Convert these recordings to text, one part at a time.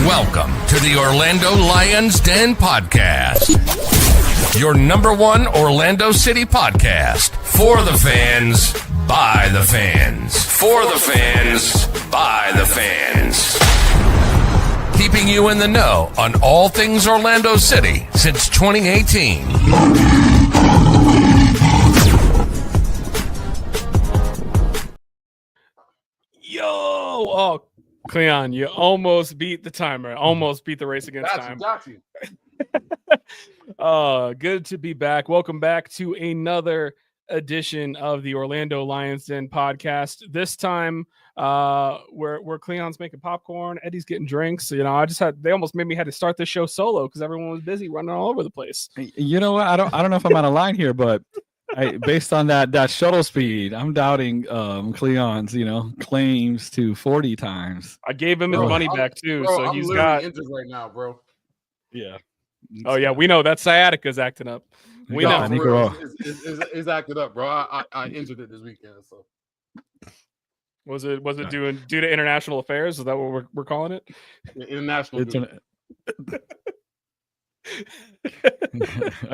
Welcome to the Orlando Lions Den podcast, your number one Orlando City podcast. For the fans, by the fans. For the fans, by the fans. Keeping you in the know on all things Orlando City since 2018. Oh, Cleon, you almost beat the timer. Almost beat the race against time. Got you. Good to be back. Welcome back to another edition of the Orlando Lions Den podcast. This time, where Cleon's making popcorn, Eddie's getting drinks. You know, they almost made me had to start this show solo because everyone was busy running all over the place. You know what? I don't know if I'm out of line here, but based on that shuttle speed, I'm doubting Cleon's, claims to 40 times. I gave him his money back too, so he's got injured right now, bro. Yeah. Oh yeah, we know that sciatica's acting up. We know it's acted up, bro. I injured it this weekend. So was it due to international affairs? Is that what we're calling it? International. A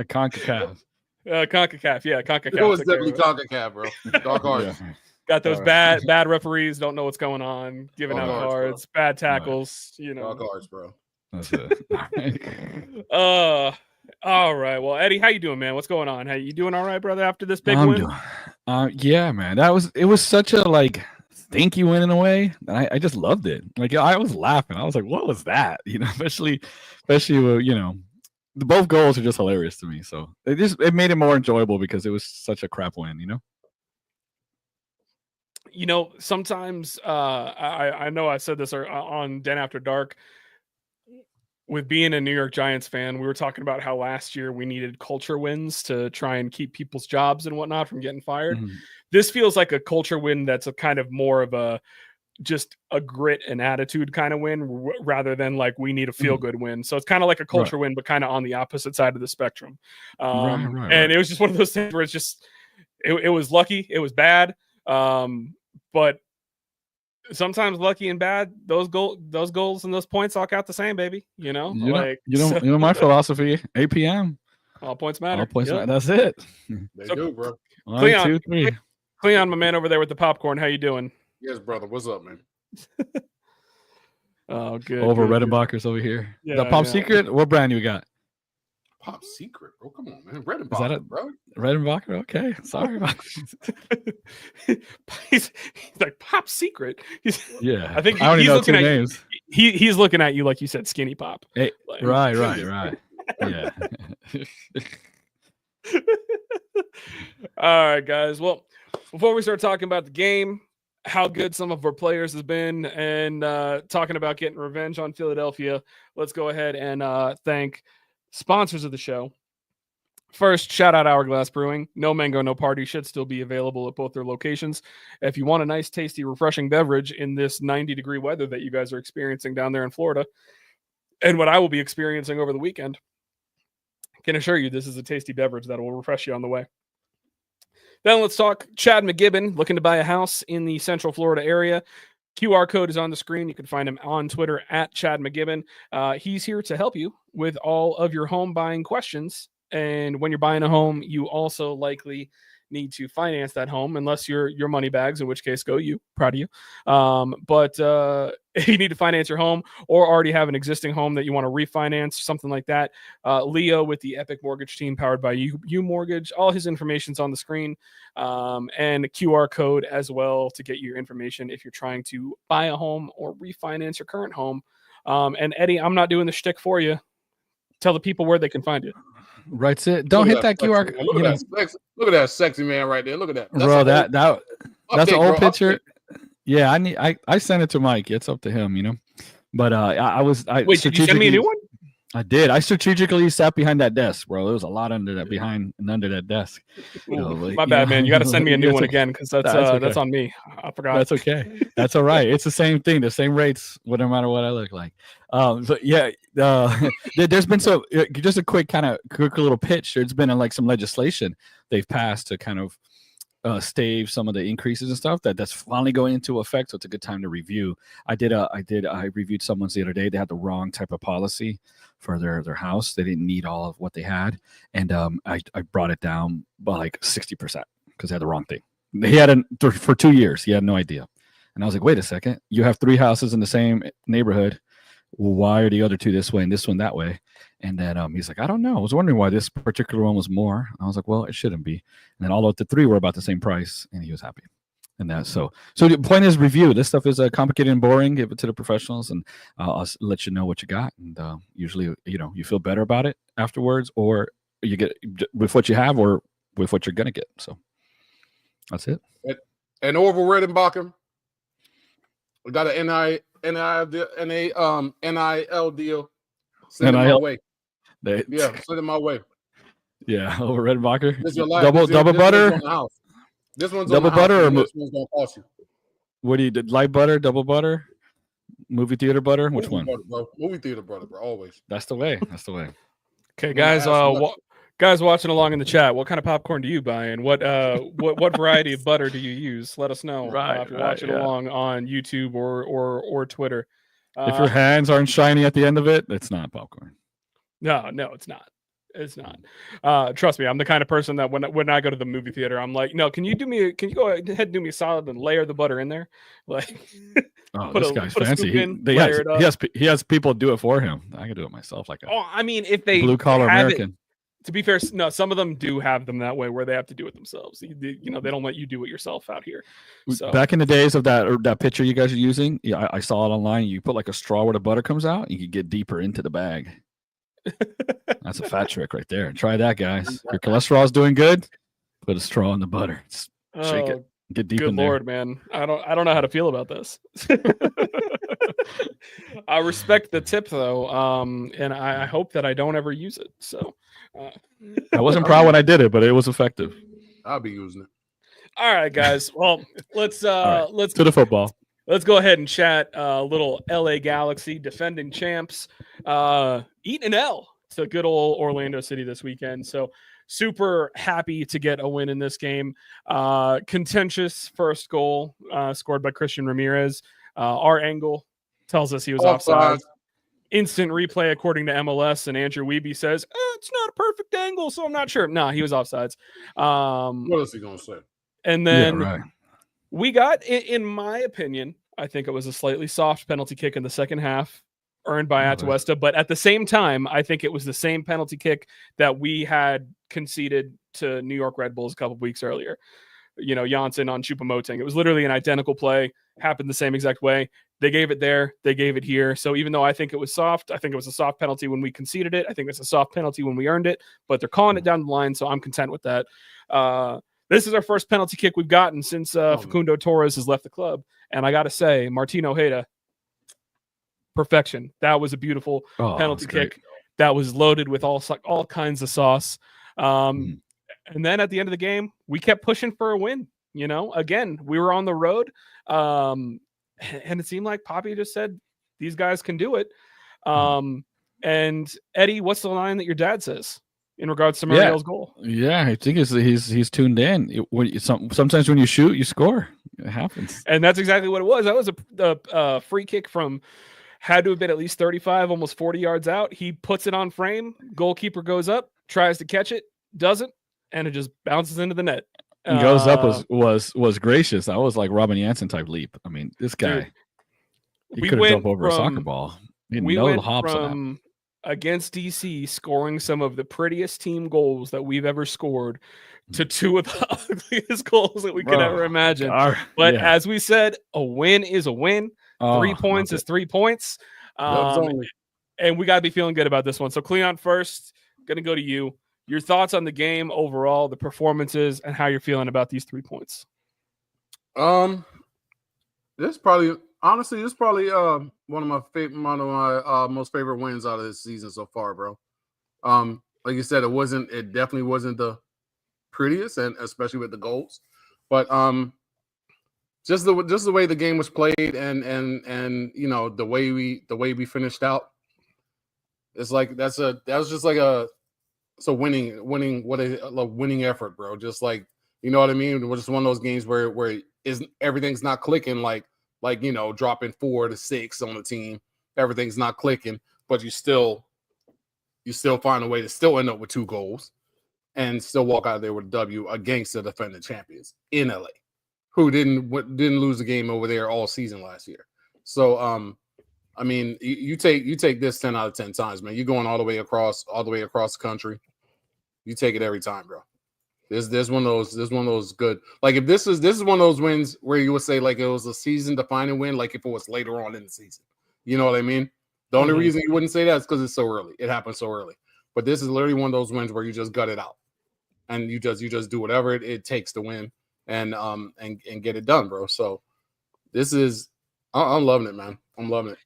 CONCACAF. CONCACAF, yeah, CONCACAF. It was definitely CONCACAF, bro. Dark horse. Yeah. Got those bad referees, don't know what's going on, giving out cards, bad tackles, Dark horse, bro. That's it. All right. Well, Eddie, how you doing, man? What's going on? How you doing? All right, brother. After this big win, yeah, man. It was such a stinky win in a way. And I just loved it. I was laughing. I was like, what was that? Especially with, both goals are just hilarious to me. So it made it more enjoyable because it was such a crap win. Sometimes I know I said this on Den After Dark. With being a New York Giants fan, we were talking about how last year we needed culture wins to try and keep people's jobs and whatnot from getting fired. Mm-hmm. This feels like a culture win that's a kind of more of just a grit and attitude kind of win rather than we need a feel good win. So it's kind of like a culture win, but kind of on the opposite side of the spectrum. And it was just one of those things where it's just, it was lucky. It was bad. But sometimes lucky and bad, those goals and those points all count the same, baby. My philosophy, APM. All points matter. All points matter. That's it. They do, bro. One, 2, 3. Cleon, my man over there with the popcorn. How you doing? Yes, brother. What's up, man? Oh, good. Over Redenbacher's over here. Yeah, the Pop Secret. What brand you got? Pop Secret, bro. Come on, man. Redenbacher, bro. Redenbacher? Okay. Sorry about it. He's like Pop Secret. Yeah. I think I only he's know looking two at names. He's looking at you like you said, Skinny Pop. Hey, right. Yeah. All right, guys. Well, before we start talking about the game, how good some of our players has been, and talking about getting revenge on Philadelphia, let's go ahead and thank sponsors of the show. First, shout out Hourglass Brewing. No Mango, No Party should still be available at both their locations. If you want a nice, tasty, refreshing beverage in this 90-degree weather that you guys are experiencing down there in Florida, and what I will be experiencing over the weekend, I can assure you this is a tasty beverage that will refresh you on the way. Then let's talk Chad McGibbon, looking to buy a house in the Central Florida area. QR code is on the screen. You can find him on Twitter at Chad McGibbon. He's here to help you with all of your home buying questions. And when you're buying a home, you also likely need to finance that home, unless you're money bags, in which case go you. Proud of you. But if you need to finance your home or already have an existing home that you want to refinance, something like that, Leo with the Epic Mortgage team powered by U Mortgage, all his information's on the screen, and a QR code as well to get your information if you're trying to buy a home or refinance your current home. And Eddie, I'm not doing the shtick for you. Tell the people where they can find you. Right, it. Don't hit that QR. Look at that sexy man right there. Look at that, bro. That's an old picture. Yeah, I sent it to Mike. It's up to him, But wait, did you send me a new one? I did. I strategically sat behind that desk, bro. There was a lot under that desk. My bad, man. You got to send me a new one again because that's on me. I forgot. That's okay. That's all right. It's the same thing. The same rates, no matter what I look like. But yeah, there's been just a quick little pitch. There's been some legislation they've passed to kind of stave some of the increases and stuff. That's finally going into effect. So it's a good time to review. I reviewed someone's the other day. They had the wrong type of policy for their house. They didn't need all of what they had, and I brought it down by like 60% because they had the wrong thing. He had for 2 years. He had no idea, and I was like, wait a second, you have 3 houses in the same neighborhood. Why are the other 2 this way and this one that way? And then he's like, I don't know. I was wondering why this particular one was more. I was like, well, it shouldn't be. And then all of the 3 were about the same price, and he was happy. And that so the point is review. This stuff is complicated and boring. Give it to the professionals, and I'll let you know what you got. And usually, you feel better about it afterwards, or you get with what you have, or with what you're gonna get. So that's it. And over Redenbacher, we got an NIL deal. Send it my way. Send it my way. Yeah, over Redenbacher. Double butter. This one's double on the butter, house, or and this one's gonna cost you. What do you do? Light butter, double butter, movie theater butter? Which Movie one? Butter, bro. Movie theater butter, bro. Always. That's the way. That's the way. Okay, guys. Guys watching along in the chat, what kind of popcorn do you buy, and what variety of butter do you use? Let us know if you're watching along on YouTube or Twitter. If your hands aren't shiny at the end of it, it's not popcorn. No, it's not. It's not. Trust me, I'm the kind of person that when I go to the movie theater, I'm like, no, can you go ahead and do me a solid and layer the butter in there? Like, this guy's fancy. He has people do it for him. I can do it myself. I mean, if they blue collar American. To be fair, no, some of them do have them that way where they have to do it themselves. They don't let you do it yourself out here. So. Back in the days of that picture you guys are using, I saw it online. You put like a straw where the butter comes out, you can get deeper into the bag. That's a fat trick right there. Try that, guys. Your cholesterol is doing good. Put a straw in the butter. Shake it. Get deep in there. Good Lord, man. I don't know how to feel about this. I respect the tip though, and I hope that I don't ever use it. So I wasn't proud when I did it, but it was effective. I'll be using it. All right, guys. Well, let's to the football. Let's go ahead and chat a little LA Galaxy, defending champs, eating an L to good old Orlando City this weekend. So super happy to get a win in this game. Contentious first goal scored by Christian Ramirez. Our angle tells us he was offside. Instant replay according to MLS, and Andrew Wiebe says, it's not a perfect angle, so I'm not sure. No, he was offsides. What else he going to say? And then we got, in my opinion, I think it was a slightly soft penalty kick in the second half earned by Atuesta. But at the same time, I think it was the same penalty kick that we had conceded to New York Red Bulls a couple weeks earlier. Janssen on Choupo-Moting. It was literally an identical play, happened the same exact way. They gave it there. They gave it here. So even though I think it was soft, I think it was a soft penalty when we conceded it. I think it's a soft penalty when we earned it. But they're calling it down the line, so I'm content with that. This is our first penalty kick we've gotten since Facundo Torres has left the club. And I got to say, Martin Ojeda, perfection. That was a beautiful penalty kick. That was loaded with all kinds of sauce. And then at the end of the game, we kept pushing for a win. Again, we were on the road. And it seemed like Poppy just said, these guys can do it. And Eddie, what's the line that your dad says in regards to Muriel's goal? Yeah, I think he's tuned in. Sometimes when you shoot, you score. It happens. And that's exactly what it was. That was a free kick had to have been at least 35, almost 40 yards out. He puts it on frame. Goalkeeper goes up, tries to catch it, doesn't, and it just bounces into the net. Goes up was gracious. That was like Robin Janssen type leap. I mean, this guy, he could have jumped over a soccer ball. We went from against DC scoring some of the prettiest team goals that we've ever scored to two of the ugliest goals that we could ever imagine. But as we said, a win is a win. 3 points is 3 points. And we got to be feeling good about this one. So Cleon first, going to go to you. Your thoughts on the game overall, the performances, and how you're feeling about these 3 points. This is probably one of my most favorite wins out of this season so far, bro. Like you said, it definitely wasn't the prettiest, and especially with the goals, but just the way the game was played, and the way we finished out. It's like it's a winning effort, bro. Just like You know what I mean? It was just one of those games where everything's not clicking like dropping 4 to 6 on the team. Everything's not clicking, but you still find a way to still end up with 2 goals and still walk out of there with a W against the defending champions in LA, who didn't lose a game over there all season last year. So I mean, you take this 10 out of 10 times, man. You're going all the way across the country. You take it every time, bro. There's one of those good. Like if this is one of those wins where you would say like it was a season defining win, like if it was later on in the season. You know what I mean? The only reason you wouldn't say that is because it's so early. It happened so early. But this is literally one of those wins where you just gut it out. And you just do whatever it takes to win and get it done, bro. So this is I'm loving it, man. I'm loving it.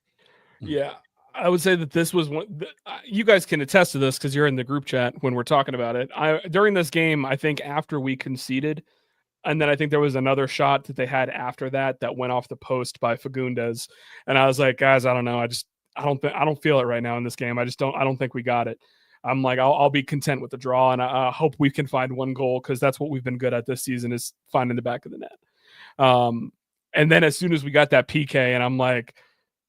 Yeah. I would say that this was one. You guys can attest to this because you're in the group chat when we're talking about it. During this game, I think after we conceded, and then I think there was another shot that they had after that went off the post by Fagundes, and I was like, guys, I don't know. I don't feel it right now in this game. I don't think we got it. I'm like, I'll be content with the draw, and I hope we can find 1 goal because that's what we've been good at this season is finding the back of the net. And then as soon as we got that PK, and I'm like,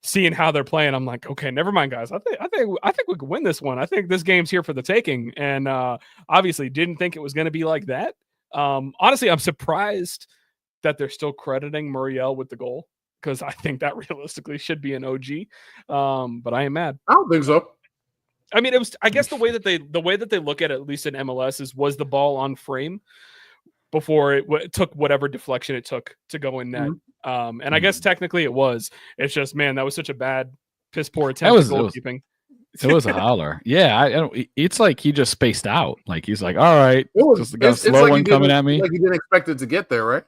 seeing how they're playing, I'm like, okay, never mind, guys. I think we could win this one. I think this game's here for the taking. And obviously didn't think it was going to be like that. Honestly, I'm surprised that they're still crediting Muriel with the goal because I think that realistically should be an OG. But I am mad. I don't think so. I mean, it was. I guess the way that they look at it, at least in MLS, was the ball on frame before it took whatever deflection it took to go in net. And I guess technically it was. It's just, man, that was such a bad, piss poor attempt at goalkeeping. It was a howler. Yeah, it's like he just spaced out. Like he's like, all right, just got a slow like one coming at me. Like he didn't expect it to get there, right?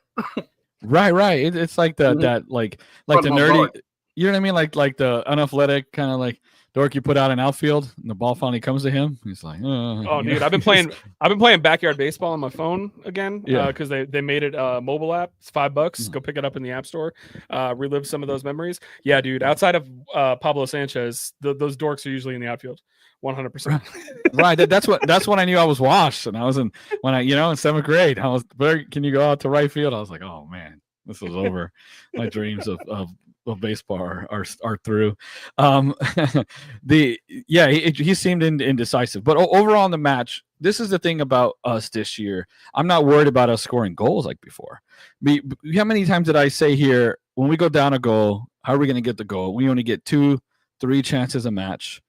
Right. It's like that like the nerdy. You know what I mean? Like the unathletic kind of like dork you put out in outfield, and the ball finally comes to him. He's like, oh, dude, I've been playing backyard baseball on my phone again because they made it a mobile app. It's $5. Go pick it up in the app store. Relive some of those memories. Yeah, dude. Outside of Pablo Sanchez, those dorks are usually in the outfield. 100%. Right. That's when I knew I was washed, and I was in 7th grade. I was, can you go out to right field? I was like, oh man, this is over. My dreams of baseball are through. He seemed indecisive, but overall in the match, this is the thing about us this year. I'm not worried about us scoring goals like before. How many times did I say here, when we go down a goal, how are we going to get the goal? We only get 2-3 chances a match,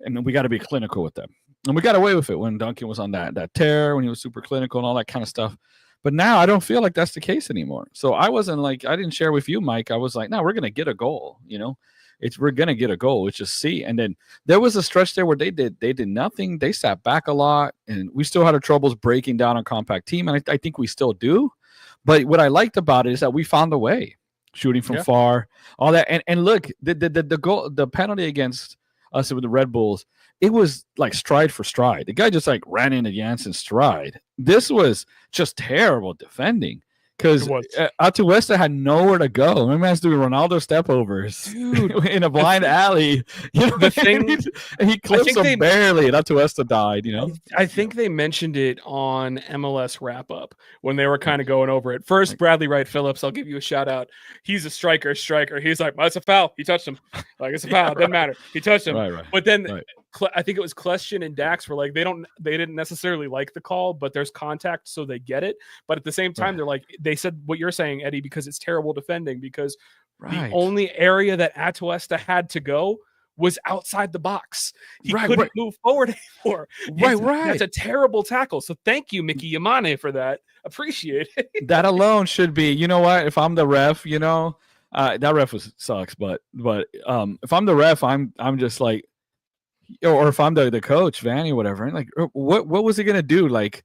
and we got to be clinical with them. And we got away with it when Duncan was on that tear, when he was super clinical and all that kind of stuff. But now I don't feel like that's the case anymore. So I didn't share with you, Mike. I was like, no, we're going to get a goal. We're going to get a goal. It's just see. And then there was a stretch there where they did nothing. They sat back a lot, and we still had our troubles breaking down a compact team. And I think we still do. But what I liked about it is that we found a way, shooting from far, all that. And look, the goal, the penalty against us with the Red Bulls, it was like stride for stride. The guy just like ran into Jansen's stride. This was just terrible defending because Atuesta had nowhere to go. My man's doing Ronaldo stepovers in a blind alley. The thing, he clips him barely, and Atuesta died. I think they mentioned it on MLS Wrap Up when they were kind of going over it. First, Bradley Wright Phillips, I'll give you a shout out. He's a striker. He's like, well, it's a foul. He touched him. Like, it's a foul. Doesn't matter. He touched him. Right. But then I think it was Kleshin and Dax were like, they didn't necessarily like the call, but there's contact, so they get it. But at the same time, they're like, they said what you're saying, Eddie, because it's terrible defending, because the only area that Atuesta had to go was outside the box. He couldn't move forward anymore. Right. That's a terrible tackle. So thank you, Mickey Yamane, for that. Appreciate it. That alone should be, you know what? If I'm the ref, that ref sucks, but if I'm the ref, I'm just like, or if I'm the coach, Vanny, whatever, and like, what was he gonna do? Like,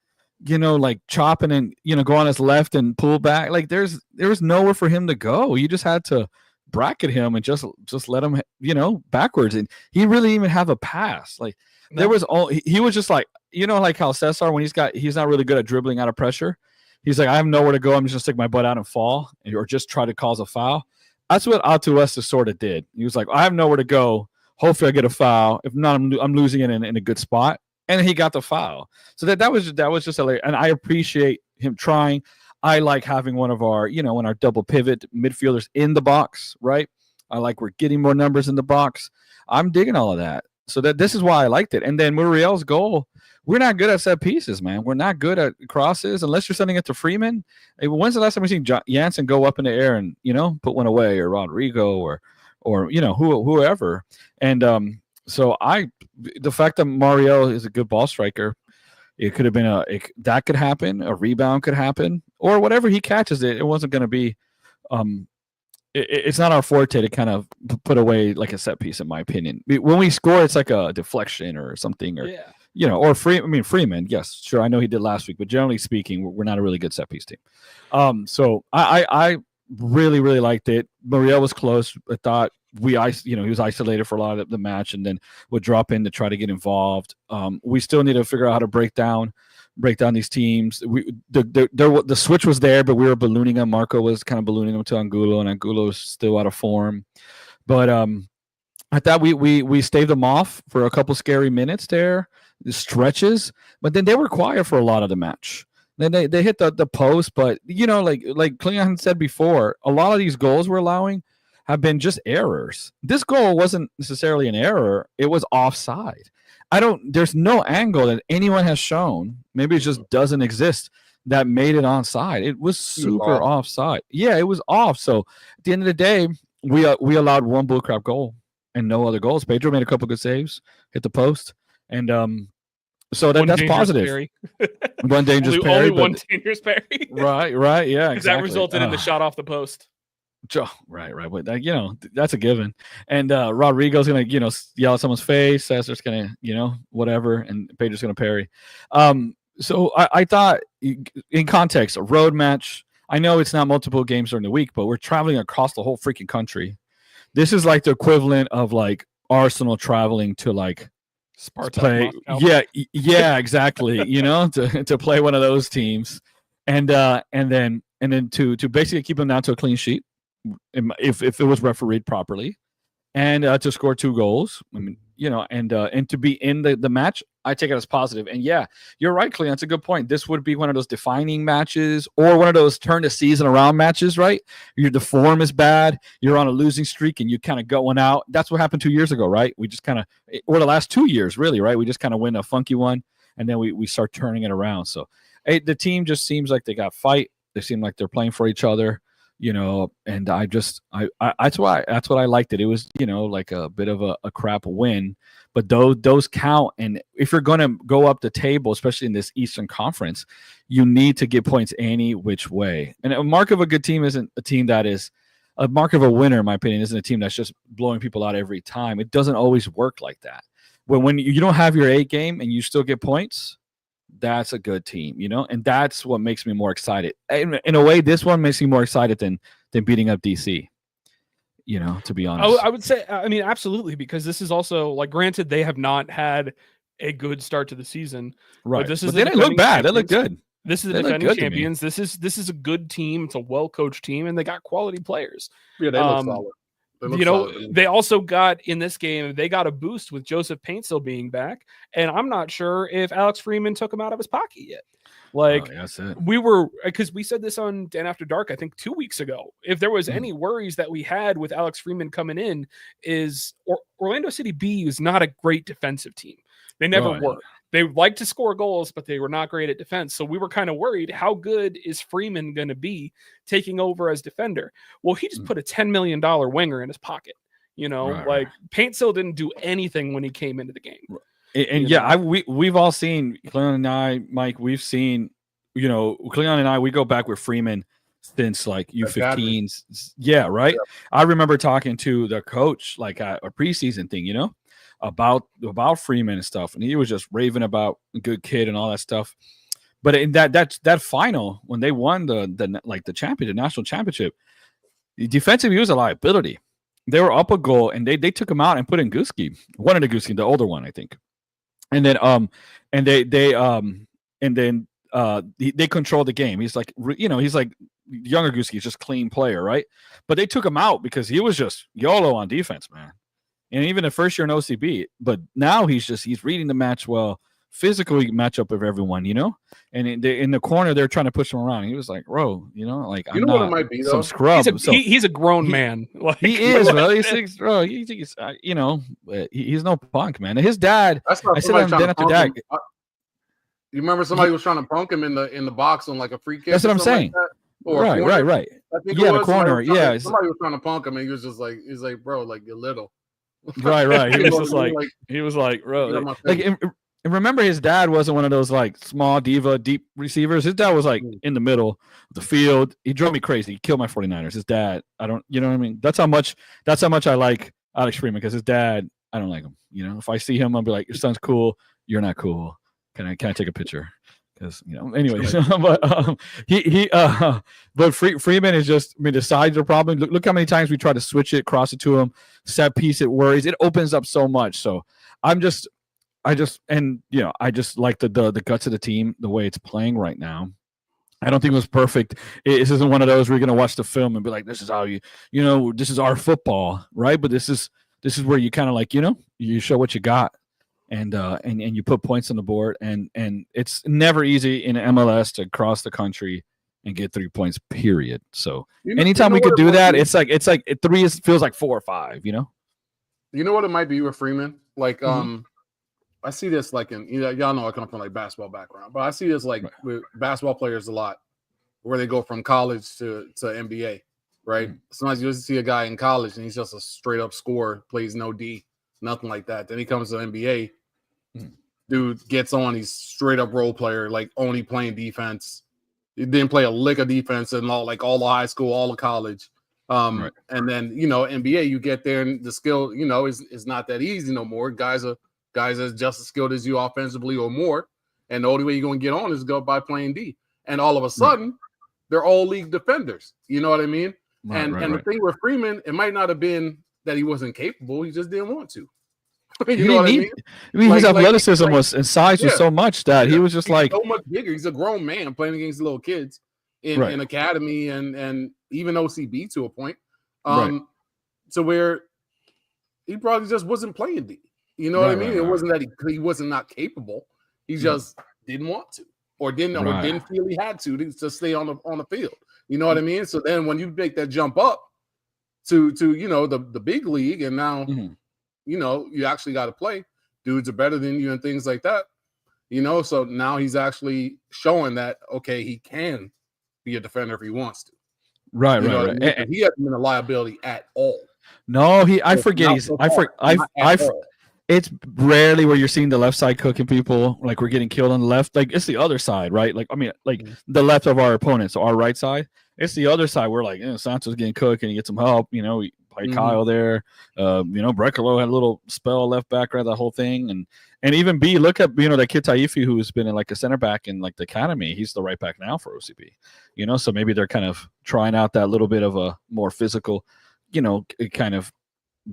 like chopping and go on his left and pull back. Like, there was nowhere for him to go. You just had to bracket him and just let him, backwards. And he really didn't even have a pass. Like, there was he was just like, like how Cesar, when he's not really good at dribbling out of pressure. He's like, I have nowhere to go. I'm just gonna stick my butt out and fall, or just try to cause a foul. That's what Atuesta sort of did. He was like, I have nowhere to go. Hopefully I get a foul. If not, I'm losing it in a good spot. And he got the foul. So that was just hilarious. And I appreciate him trying. I like having one of our, in our double pivot midfielders in the box, right? I like we're getting more numbers in the box. I'm digging all of that. So this is why I liked it. And then Muriel's goal, we're not good at set pieces, man. We're not good at crosses unless you're sending it to Freeman. When's the last time we seen Jansen go up in the air and, put one away, or Rodrigo or whoever. And so the fact that Mariel is a good ball striker, it could have been that could happen. A rebound could happen, or whatever he catches it. It wasn't going to be. It's not our forte to kind of put away like a set piece, in my opinion. When we score, it's like a deflection or something, or or Freeman. Yes, sure. I know he did last week, but generally speaking, we're not a really good set piece team. So I really, really liked it. Muriel was close. I thought he was isolated for a lot of the match, and then would drop in to try to get involved. We still need to figure out how to break down these teams. The switch was there, but we were ballooning him. Marco was kind of ballooning him to Angulo, and Angulo was still out of form. But I thought we staved them off for a couple scary minutes there, the stretches, but then they were quiet for a lot of the match. Then they hit the post, but like Cleon said before, a lot of these goals we're allowing have been just errors. This goal wasn't necessarily an error; it was offside. There's no angle that anyone has shown. Maybe it just doesn't exist that made it onside. It was super offside. Yeah, it was off. So at the end of the day, we allowed one bullcrap goal and no other goals. Pedro made a couple good saves, hit the post, and so that's positive. One dangerous parry. Only one dangerous parry. Right, yeah. Because that resulted in the shot off the post. Right. But that's a given. And Rodrigo's gonna, yell at someone's face. Cesar's gonna, whatever, and Pedro's gonna parry. So I thought, in context, a road match. I know it's not multiple games during the week, but we're traveling across the whole freaking country. This is like the equivalent of like Arsenal traveling to like Sparta. Play. Yeah, exactly. To play one of those teams, and then to basically keep them down to a clean sheet, if it was refereed properly, and to score 2 goals. I mean, and to be in the match, I take it as positive. And yeah, you're right, Cleon. That's a good point. This would be one of those defining matches, or one of those turn the season around matches, right? The form is bad, you're on a losing streak, and you kind of going out. That's what happened 2 years ago, right? We just kind of, or the last 2 years, really, right? We just kind of win a funky one, and then we start turning it around. So the team just seems like they got fight. They seem like they're playing for each other. And I that's what I liked it. It was, like a bit of a crap win, but those count. And if you're going to go up the table, especially in this Eastern Conference, you need to get points any which way. And a mark of a good team isn't a team that is a mark of a winner, in my opinion, isn't a team that's just blowing people out every time. It doesn't always work like that. When you don't have your A game and you still get points, that's a good team, and that's what makes me more excited. In a way, this one makes me more excited than beating up DC, to be honest. I would say, absolutely, because this is also, like, granted, they have not had a good start to the season. Right. But they didn't look bad. They look good. This is the defending champions. This is a good team. It's a well-coached team, and they got quality players. Yeah, they look solid. They also got, in this game, they got a boost with Joseph Paintsil being back, and I'm not sure if Alex Freeman took him out of his pocket yet. Like, that's it. Because we said this on Dan After Dark, I think 2 weeks ago. If there was any worries that we had with Alex Freeman coming in, is Orlando City B is not a great defensive team. They never were. They like to score goals, but they were not great at defense. So we were kind of worried, how good is Freeman going to be taking over as defender? Well, he just put a $10 million winger in his pocket. Paintsil didn't do anything when he came into the game. And we've all seen, Cleon and I, Mike, we've seen, Cleon and I, we go back with Freeman since like U15s. Yeah, right. Yeah. I remember talking to the coach like a preseason thing, about Freeman and stuff, and he was just raving about a good kid and all that stuff. But in that final, when they won the national championship, defensively he was a liability. They were up a goal, and they took him out and put in Guski, the older one, I think. And then they controlled the game. He's like, he's like younger Guski, he's just clean player, right? But they took him out because he was just YOLO on defense, man. And even the first year in OCB, but now he's reading the match well. physical matchup of everyone, you know. And in the corner, they're trying to push him around. And he was like, bro, you know, like I'm know what not it might be, some though? scrub. He's a grown man. Like, he is, bro. He's bro. He's you know, he's no punk, man. And his dad. That's not I said somebody that trying after to that. punk him. You remember somebody was trying to punk him in the box on like a free kick? That's what I'm saying. Or a corner? Right. I think Yeah, it the was. corner. Yeah, Somebody was trying to punk him, and he was just like, he's like, bro, like you're little. right. He You was know just what I like, mean? he was like, bro, Get out my like, face. and remember, his dad wasn't one of those like small diva deep receivers. His dad was like in the middle of the field. He drove me crazy. He killed my 49ers. His dad, you know what I mean? That's how much I like Alex Freeman, because his dad, I don't like him. You know, if I see him, I'll be like, your son's cool. You're not cool. Can I take a picture? Because, you know, anyways, but Freeman is just, I mean, the sides are problem. Look how many times we try to switch it, cross it to him, set piece, it worries. It opens up so much. So I just like the guts of the team, the way it's playing right now. I don't think it was perfect. This isn't one of those where you're going to watch the film and be like, this is how you know, this is our football, right? But this is where you kind of like, you know, you show what you got. And you put points on the board, and it's never easy in MLS to cross the country and get 3 points, period. So anytime we could do that, it's like 3 feels like 4 or 5, you know. You know what it might be with Freeman? Like, I see this like in, you know, y'all know I come from like basketball background, but I see this like with basketball players a lot, where they go from college to NBA, right? Sometimes you just see a guy in college and he's just a straight up scorer, plays no D, nothing like that. Then he comes to the NBA. Dude gets on, he's straight up role player, like only playing defense. He didn't play a lick of defense in all the high school, all the college. And then, you know, NBA, you get there and the skill, you know, is not that easy no more. Guys are just as skilled as you offensively or more. And the only way you're going to get on is go by playing D. And all of a sudden, they're all league defenders. You know what I mean? The thing with Freeman, it might not have been that he wasn't capable. He just didn't want to. You know what I mean? His athleticism and size was so much that he was just like so much bigger. He's a grown man playing against little kids in academy and even OCB to a point. So where he probably just wasn't playing D. You know what I mean? It wasn't that he wasn't not capable. He just didn't want to, or didn't feel he had to stay on the field. You know what I mean? So then when you make that jump up to you know the big league, and now you know you actually got to play. Dudes are better than you and things like that. You know, so now he's actually showing that okay, he can be a defender if he wants to. Right. I mean? He hasn't been a liability at all. No, I forget. It's rarely where you're seeing the left side cooking people, like we're getting killed on the left. Like it's the other side, right? Like I mean, like the left of our opponent, so our right side. It's the other side. We're like, Santos getting cooked and he gets some help. You know, we play Kyle there. You know, Brecalo had a little spell left back, right? That whole thing, and even B. Look at that kid Taifi who's been in like a center back in like the academy. He's the right back now for OCB. You know, so maybe they're kind of trying out that little bit of a more physical, kind of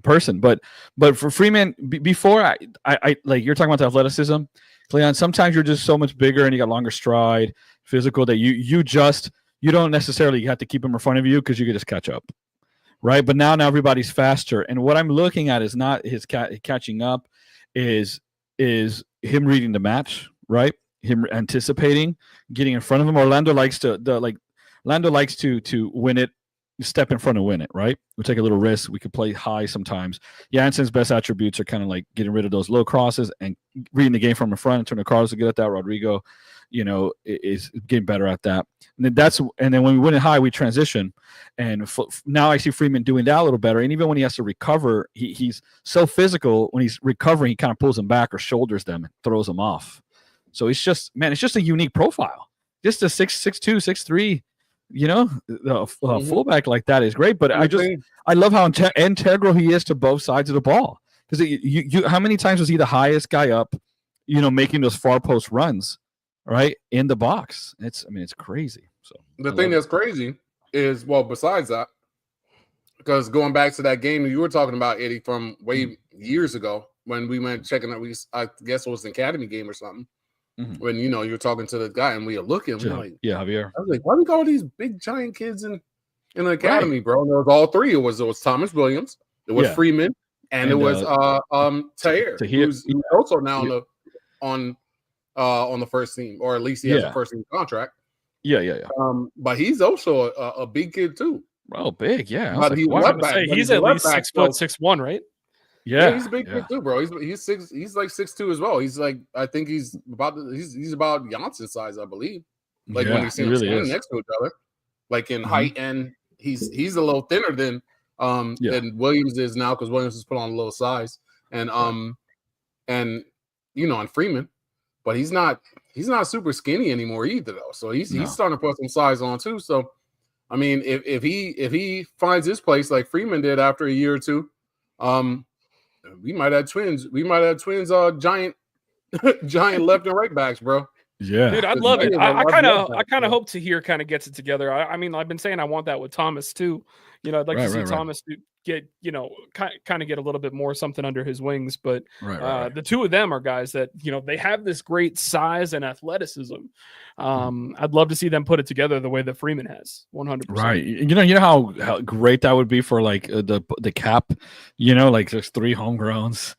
person. But for Freeman, before I like you're talking about the athleticism, Cleon. Sometimes you're just so much bigger and you got longer stride, physical that you don't necessarily have to keep him in front of you because you can just catch up, right? But now everybody's faster, and what I'm looking at is not his catching up, is him reading the match, right? Him anticipating, getting in front of him. Orlando likes to win it, step in front and win it, right? We take a little risk. We could play high sometimes. Jansen's best attributes are kind of like getting rid of those low crosses and reading the game from in front. Antonio Carlos is good at that. Rodrigo, is getting better at that. And then when we win it high, we transition. And now I see Freeman doing that a little better. And even when he has to recover, he's so physical. When he's recovering, he kind of pulls them back or shoulders them and throws them off. So it's just a unique profile. Just a 6'2", 6'3", fullback like that is great. But I love how integral he is to both sides of the ball. Because how many times was he the highest guy up, making those far post runs, right, in the box? It's crazy. So the thing that's crazy is, well, besides that, because going back to that game you were talking about, Eddie, from way years ago when we went checking out, I guess it was an academy game or something. When you were talking to the guy and we were looking, we're like, Javier. I was like, why we got all these big giant kids in the academy, bro? And it was all three. It was Thomas Williams, it was Freeman, and it was Tahir, who's also now on on the first team, or at least he has a Yeah. first team contract. Yeah. But he's also a big kid too. Oh, big. Yeah. I was But like, he's wow. left back. Say, but he's a at left least back, 6 foot, so- 6'1", right? Yeah, he's a big yeah. kid too, bro. He's like 6'2" as well. He's like, I think he's about Janssen size, I believe. Like when Yeah, you see he them really standing is. next to each other, like in Mhm. height, and he's a little thinner than Williams is now, because Williams has put on a little size, and and and Freeman, but he's not super skinny anymore either though. So he's starting to put some size on too. So I mean, if he finds his place like Freeman did after a year or two, we might have twins. We might have twins. Giant left and right backs, bro. Yeah. Dude, I'd Because love it. Megan, I love kind left of back, I bro. hope Tahir kind of gets it together. I mean, I've been saying I want that with Thomas too. I'd like to see Right. Thomas get kind of get a little bit more something under his wings. But Right. the two of them are guys that they have this great size and athleticism. I'd love to see them put it together the way that Freeman has. 100%. Right. You know how great that would be for like the cap, like there's 3 homegrowns,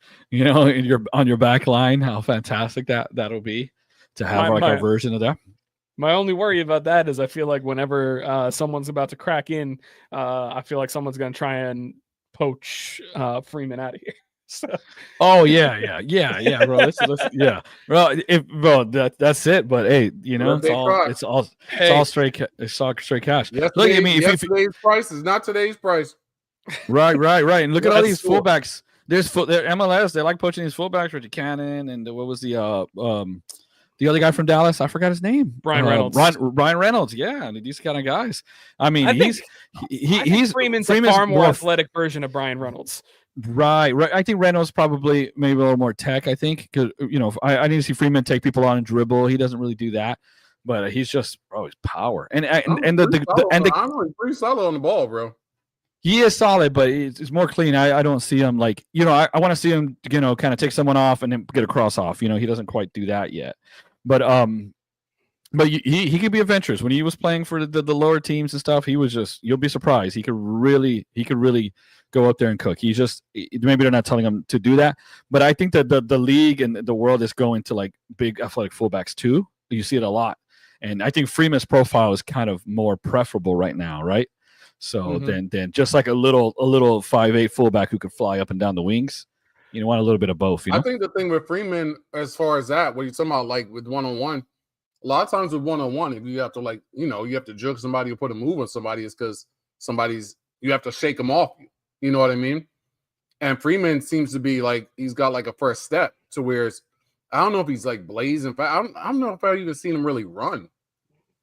on your back line. How fantastic that'll be to have a version of that. My only worry about that is I feel like whenever someone's about to crack in, I feel like someone's going to try and poach Freeman out of here. So. Oh yeah, bro. Bro, that's it. But hey, it's all straight cash. Look at me. Yesterday's price is not today's price. Right. And look at all these cool. fullbacks. They're MLS. They like poaching these fullbacks. Richard Cannon and what was the other guy from Dallas? I forgot his name. Brian Reynolds. Brian Reynolds. Yeah, these kind of guys. I mean, I think Freeman's a far more athletic version of Brian Reynolds. Right. I think Reynolds probably maybe a little more tech. I think because I need to see Freeman take people on and dribble. He doesn't really do that, but he's just his power and I'm pretty solid on the ball, bro. He is solid, but it's more clean. I don't see him like I want to see him kind of take someone off and then get a cross off. He doesn't quite do that yet, but he could be adventurous when he was playing for the lower teams and stuff. He was just you'll be surprised. He could really go up there and cook. He's just maybe they're not telling him to do that, but I think that the league and the world is going to like big athletic fullbacks too. You see it a lot, and I think Freeman's profile is kind of more preferable right now, right? So then just like a little 5'8" fullback who could fly up and down the wings. You want a little bit of both. I think the thing with Freeman, as far as that, what you're talking about, like with 1-on-1, a lot of times with 1-on-1, if you have to you have to jerk somebody or put a move on somebody, is because you have to shake them off you. You know what I mean? And Freeman seems to be like he's got like a first step to where I don't know if he's like blazing. I don't know if I've even seen him really run,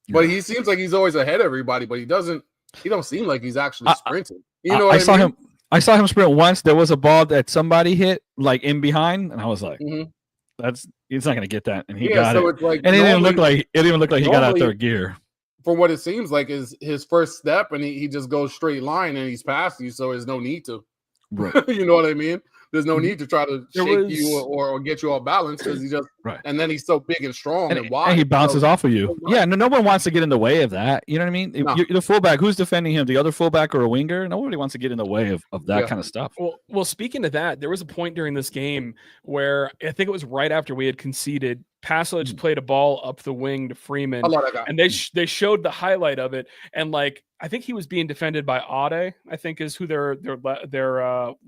but he seems like he's always ahead of everybody. But he don't seem like he's actually sprinting. You know what I mean? I saw him sprint once. There was a ball that somebody hit like in behind, and I was like, he's not gonna get that, and he got it. It's like, and it didn't look like he got out third gear. For what it seems like is his first step, and he just goes straight line and he's past you, so there's no need to. Right. You know what I mean? There's no need to try to shake you or get you all balanced because he just and then he's so big and strong and wide. And he bounces off of you. Yeah, no one wants to get in the way of that. You know what I mean? No. The fullback, who's defending him? The other fullback or a winger? Nobody wants to get in the way of that kind of stuff. Well, speaking of that, there was a point during this game where I think it was right after we had conceded. Pasalic played a ball up the wing to Freeman, and they showed the highlight of it, and like I think he was being defended by Ade, I think is who their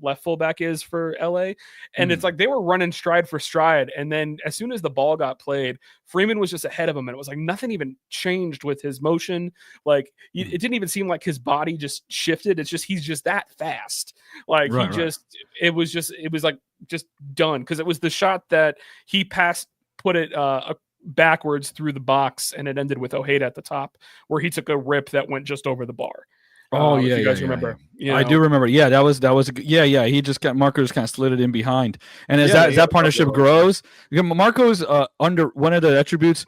left fullback is for LA, and it's like they were running stride for stride, and then as soon as the ball got played, Freeman was just ahead of him, and it was like nothing even changed with his motion. Like it didn't even seem like his body just shifted. It's just he's just that fast. Like it was like just done because it was the shot that he passed. Put it backwards through the box, and it ended with Ojeda at the top, where he took a rip that went just over the bar. You guys remember? Yeah. I do remember. Yeah, that was He just got Marco just kind of slid it in behind, and as that partnership grows, Marco's under one of the attributes.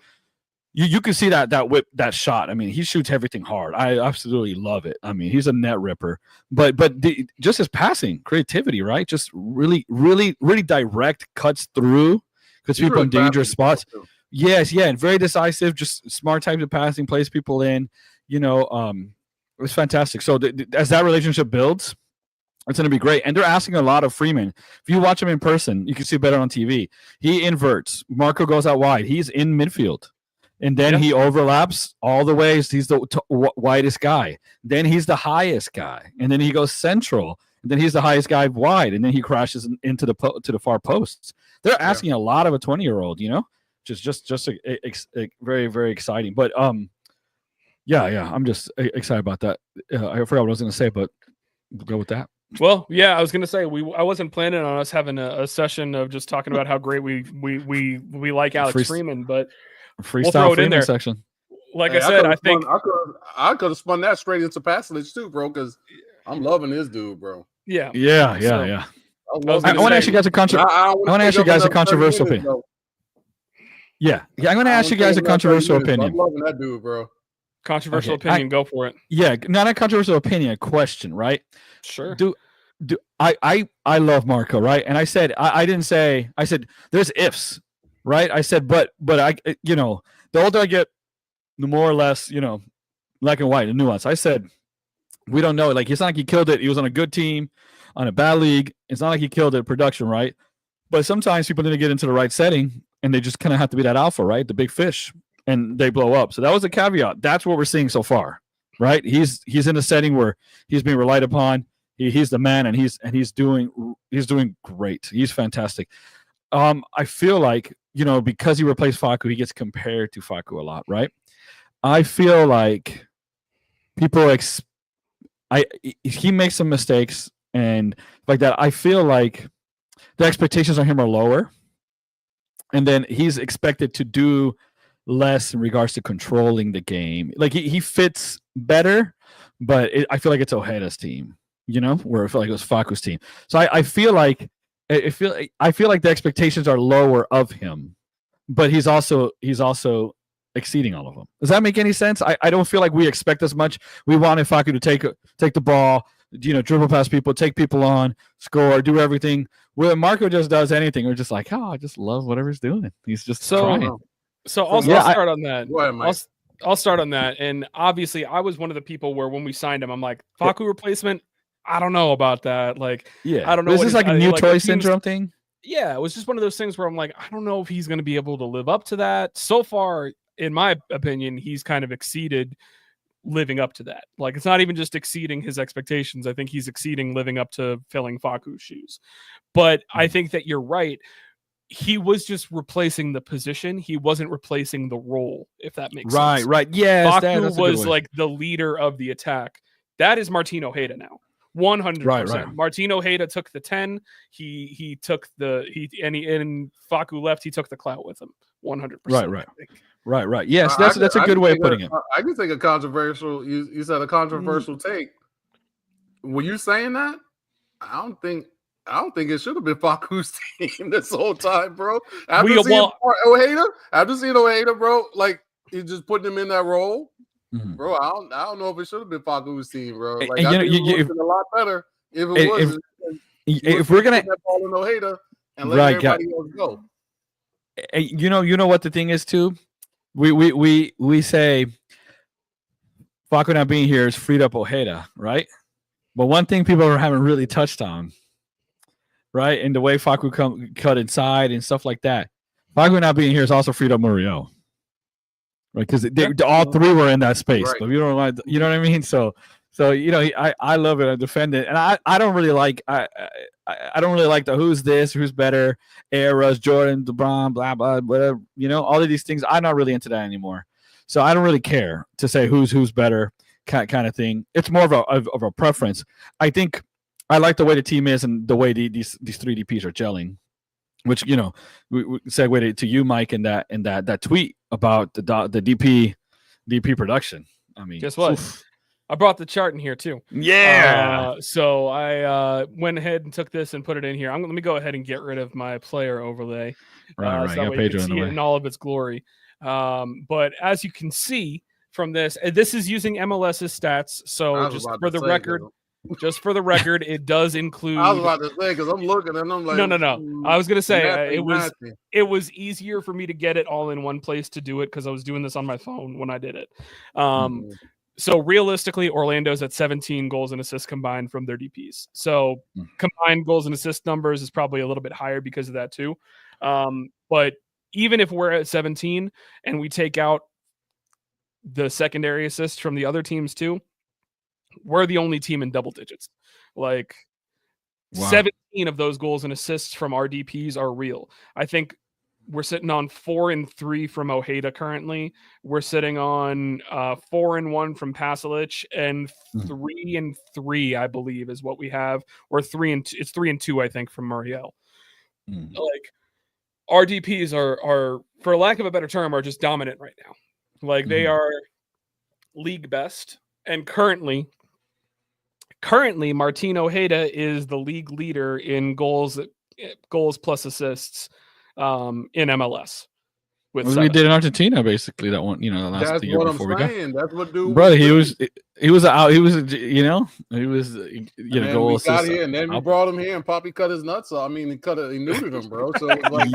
You can see that whip, that shot. I mean, he shoots everything hard. I absolutely love it. I mean, he's a net ripper. But just his passing, creativity, right? Just really direct, cuts through. Because people in dangerous spots. Yes, and very decisive, just smart types of passing, plays people in. It was fantastic. So as that relationship builds, It's going to be great. And they're asking a lot of Freeman. If you watch him in person, you can see better on TV. He inverts. Marco goes out wide. He's in midfield. And then he overlaps all the ways. He's the widest guy. Then he's the highest guy. And then he goes central. And then he's the highest guy wide. And then he crashes into to the far posts. They're asking a lot of a 20-year-old, you know, just very, very exciting. But yeah, I'm just excited about that. I forgot what I was going to say, but we'll go with that. Well, yeah, I was gonna say I wasn't planning on us having a session of just talking about how great we like Alex Freeman, but we'll throw it in there section. Like I said, I think I could have spun that straight into Pasalic too, bro, because I'm loving this dude, bro. Yeah. I want to ask you guys a controversial opinion. Yeah, I'm going to ask you guys a controversial opinion. I'm loving that dude, bro. Controversial opinion, go for it. Yeah, not a controversial opinion, a question, right? Sure. I love Marco, right? And I said I didn't say, I said there's ifs, right? I said but I, you know, the older I get, the more or less, you know, black and white, the nuance. I said we don't know. Like, it's not like he killed it. He was on a good team, on a bad league. It's not like he killed it production, right? But sometimes people need to get into the right setting, and they just kind of have to be that alpha, right? The big fish, and they blow up. So that was a caveat. That's what we're seeing so far, right? He's in a setting where he's being relied upon. He's the man, and he's doing great. He's fantastic. I feel like, you know, because he replaced Facu, he gets compared to Facu a lot, right? I feel like people he makes some mistakes and like that. I feel like the expectations on him are lower, and then he's expected to do less in regards to controlling the game. Like he fits better, but I feel like it's Ojeda's team, you know, where I feel like it was Facu's team. So I feel like the expectations are lower of him, but he's also exceeding all of them. Does that make any sense? I don't feel like we expect as much. We wanted Facu to take the ball, you know, dribble past people, take people on, score, do everything. When Marco just does anything, we're just like, oh, I just love whatever he's doing. He's just trying. So I'll start on that. Go ahead, Mike. I'll start on that. And obviously, I was one of the people where when we signed him, I'm like, Facu replacement, I don't know about that. Like, yeah, I don't know. Is this like a new toy syndrome thing? Yeah, it was just one of those things where I'm like, I don't know if he's going to be able to live up to that. So far, in my opinion, he's kind of exceeded living up to that. Like, it's not even just exceeding his expectations. I think he's exceeding living up to filling Facu's shoes. But I think that you're right. He was just replacing the position. He wasn't replacing the role, if that makes sense. Right. Yeah. Facu was like the leader of the attack. That is Martin Ojeda now. 100%. Right. Martin Ojeda took the 10. He took and Facu left. He took the clout with him. 100%. Right. Yes, that's a good way of putting it. I can take a controversial. You said a controversial take. Were you saying that? I don't think it should have been Facu's team this whole time, bro. After seeing Ojeda, bro, like he's just putting him in that role. Mm-hmm. Bro, I don't know if it should have been Facu's team, bro. Like, I think it would a lot better if it was. If we're gonna that ball in Ojeda and let everybody else go. You know what the thing is too. We say Facu not being here has freed up Ojeda, right? But one thing people haven't really touched on, right, and the way Facu cut inside and stuff like that, Facu not being here has also freed up Murillo. Right, because all three were in that space, right. But you don't like, you know what I mean. So you know, I love it. I defend it, and I don't really like I don't really like the who's this, who's better, eras, Jordan, LeBron, blah blah, whatever. You know, all of these things. I'm not really into that anymore. So I don't really care to say who's better, kind of thing. It's more of a preference. I think I like the way the team is and the way these three DPs are gelling. Which, you know, we segue to you, Mike, and that tweet about the DP production. I mean, guess what? Oof. I brought the chart in here too. Yeah. So I went ahead and took this and put it in here. Let me go ahead and get rid of my player overlay. Right. So that way you can see it in all of its glory. But as you can see from this is using MLS's stats. So just for the record. Just for the record, it does include. I was about to say because I'm looking and I'm like, no. I was gonna say it was easier for me to get it all in one place to do it because I was doing this on my phone when I did it. So realistically, Orlando's at 17 goals and assists combined from their DPs. So combined goals and assist numbers is probably a little bit higher because of that too. But even if we're at 17 and we take out the secondary assists from the other teams too, we're the only team in double digits. Like 17 of those goals and assists from our DPs are real. I think we're sitting on 4 and 3 from Ojeda currently. We're sitting on 4 and 1 from Pasalic, and 3 and 3, I believe, is what we have, or 3 and 2. It's 3 and 2, I think, from Muriel. Like our DPs are, for lack of a better term, are just dominant right now. Like they are league best, and currently Martin Ojeda is the league leader in goals plus assists in MLS. With we did in Argentina, basically that one, the last That's year what before I'm we saying. That's what dude. Brother, he was out. He was, goal we assist. got here, and then we brought him here, and Poppy cut his nuts off. I mean, he neutered him, bro. So it was like,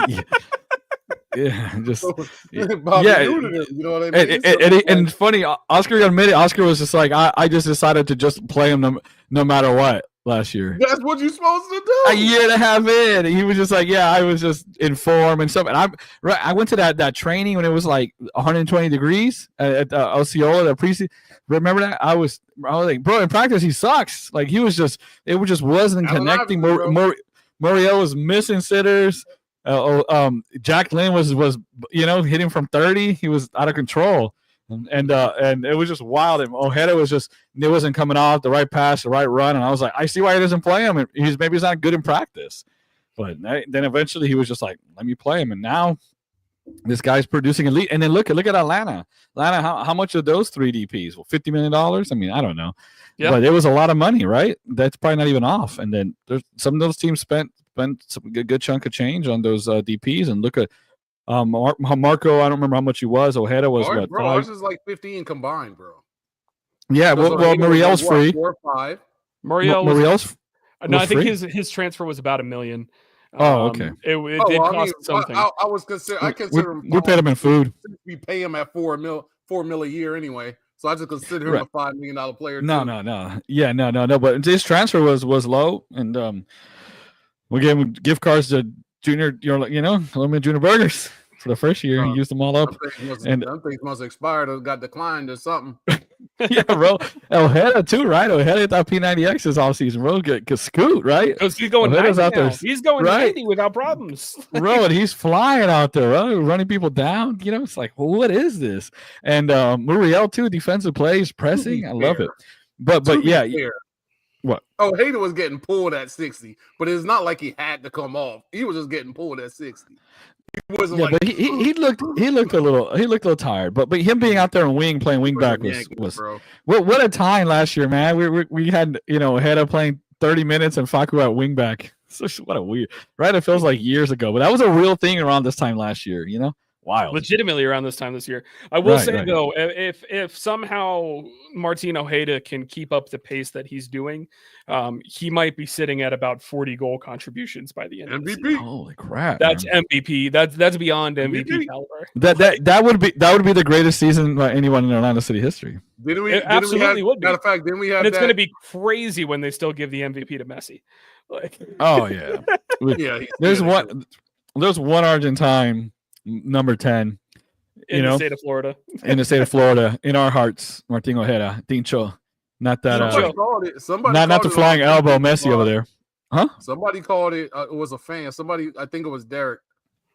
neutered him, you know what I mean? And it's funny, Oscar admitted. Oscar was just like, I just decided to just play him no matter what last year. That's what you're supposed to do. A year and a half in, he was just like, yeah, I was just in form and stuff. And I went to that training when it was like 120 degrees at Osceola, the preseason. Remember that? I was like, bro, in practice he sucks. Like it just wasn't connecting. Muriel was missing sitters. Jack Lynn was hitting from 30. He was out of control. And it was just wild. And Ojeda it wasn't coming off the right pass, the right run. And I was like, I see why he doesn't play him. He's not good in practice. But then eventually he was just like, let me play him. And now this guy's producing elite. And then look at Atlanta. How much of those 3 DPs? Well, $50 million. I mean, I don't know. Yeah. But it was a lot of money, right? That's probably not even off. And then there's some of those teams spent some good chunk of change on those DPs. And look at Marco, I don't remember how much he was. Ojeda was what? Bro, ours is like 15 combined, bro. Yeah, well, Muriel's free. 4 or 5. Muriel's no, I think his transfer was about $1 million. Okay. It did cost something. I consider him. We paid him in food. We pay him at $4 mil a year anyway, so I just consider him a $5 million player. No. Yeah, no. But his transfer was low, and we gave him gift cards to Junior, Limited Junior Burgers for the first year. He used them all up. Some things must have expired or got declined or something. Yeah, bro. Ojeda too, right? Ojeda thought P90X is all season, bro. Get scoot, right? Because he's going 90 out there. He's going 90 without problems. Bro, and he's flying out there, bro, running people down. It's like, well, what is this? And Muriel too, defensive plays, pressing. I love it. But yeah. What? Ojeda was getting pulled at 60, but it's not like he had to come off. He was just getting pulled at 60. But he looked a little tired. But him being out there and playing wing back was what a time last year, man. We had Ojeda playing 30 minutes and Facu at wing back. So what a weird, right? It feels like years ago, but that was a real thing around this time last year. Wild. Legitimately around this time this year. I will say though, if somehow Martin Ojeda can keep up the pace that he's doing, he might be sitting at about 40 goal contributions by the end of the season. Holy crap. That's man. MVP. That's beyond MVP caliber. That would be the greatest season by anyone in Orlando City history. It absolutely would be. Matter of fact, then we have. And it's going to be crazy when they still give the MVP to Messi. Oh yeah. There's one Argentine number 10 in the state of Florida. In the state of Florida, in our hearts, Martin Ojeda, Tincho. Not that not the flying elbow Messi over there. Huh? Somebody called it, it was a fan. I think it was Derek.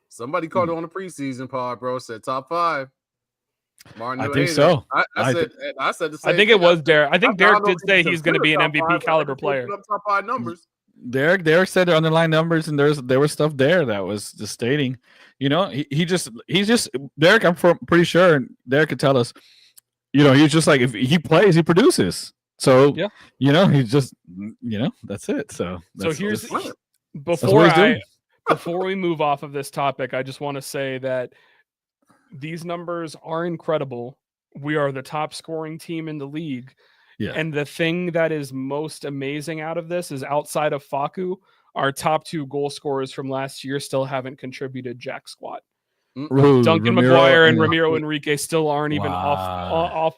Somebody called it on the preseason pod, bro. Said top 5. Martin I think so. I said the same. I think it was Derek. I think Derek did say he's going to be an MVP caliber player. Top 5 numbers. Derek said the underlying numbers, and there was stuff there that was just stating, he's just Derek. I'm pretty sure Derek could tell us, he's just like, if he plays, he produces. So yeah, he's just that's it. So here's before we move off of this topic, I just want to say that these numbers are incredible. We are the top scoring team in the league. Yeah. And the thing that is most amazing out of this is outside of Facu, our top 2 goal scorers from last year still haven't contributed jack squat. Duncan Ramiro McGuire and and- Ramiro Enrique still aren't even Wow.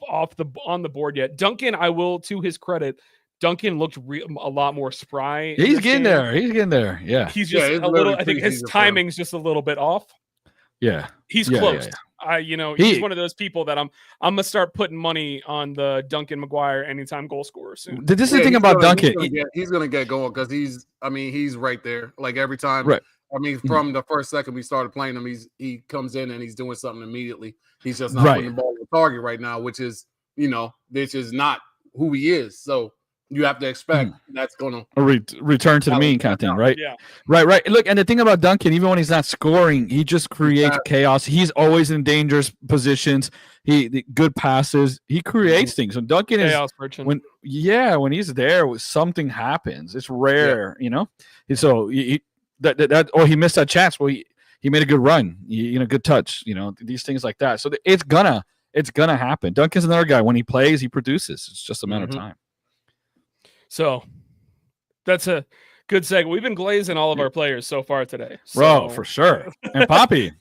on the board yet. Duncan, I will, to his credit, Duncan looked a lot more spry. in He's this getting game. there. He's getting there. Yeah. He's Yeah, just it's a little. literally I think his preseason for him. timing's just a little bit off. Yeah. He's Yeah, close. yeah, He's He- one of those people that I'm gonna start putting money on the Duncan McGuire anytime goal scorer soon. This is the Yeah, thing he's about gonna- Duncan. He's gonna get going because he's right there. Like every time, Right. I mean, from the first second we started playing him, he comes in and he's doing something immediately. He's just not Right. putting the ball on the target right now, which is not who he is. So you have to expect that's gonna A return to the mean kind of thing, right? Yeah. Right. Look, and the thing about Duncan, even when he's not scoring, he just creates chaos. He's always in dangerous positions. The good passes. He creates things. And Duncan is Chaos merchant. when he's there, something happens. It's rare, And so he missed that chance. Well, he made a good run. Good touch. These things like that. So it's gonna happen. Duncan's another guy. When he plays, he produces. It's just a matter of time. So that's a good segue. We've been glazing all of our players so far today. Bro, So- for sure. And Papi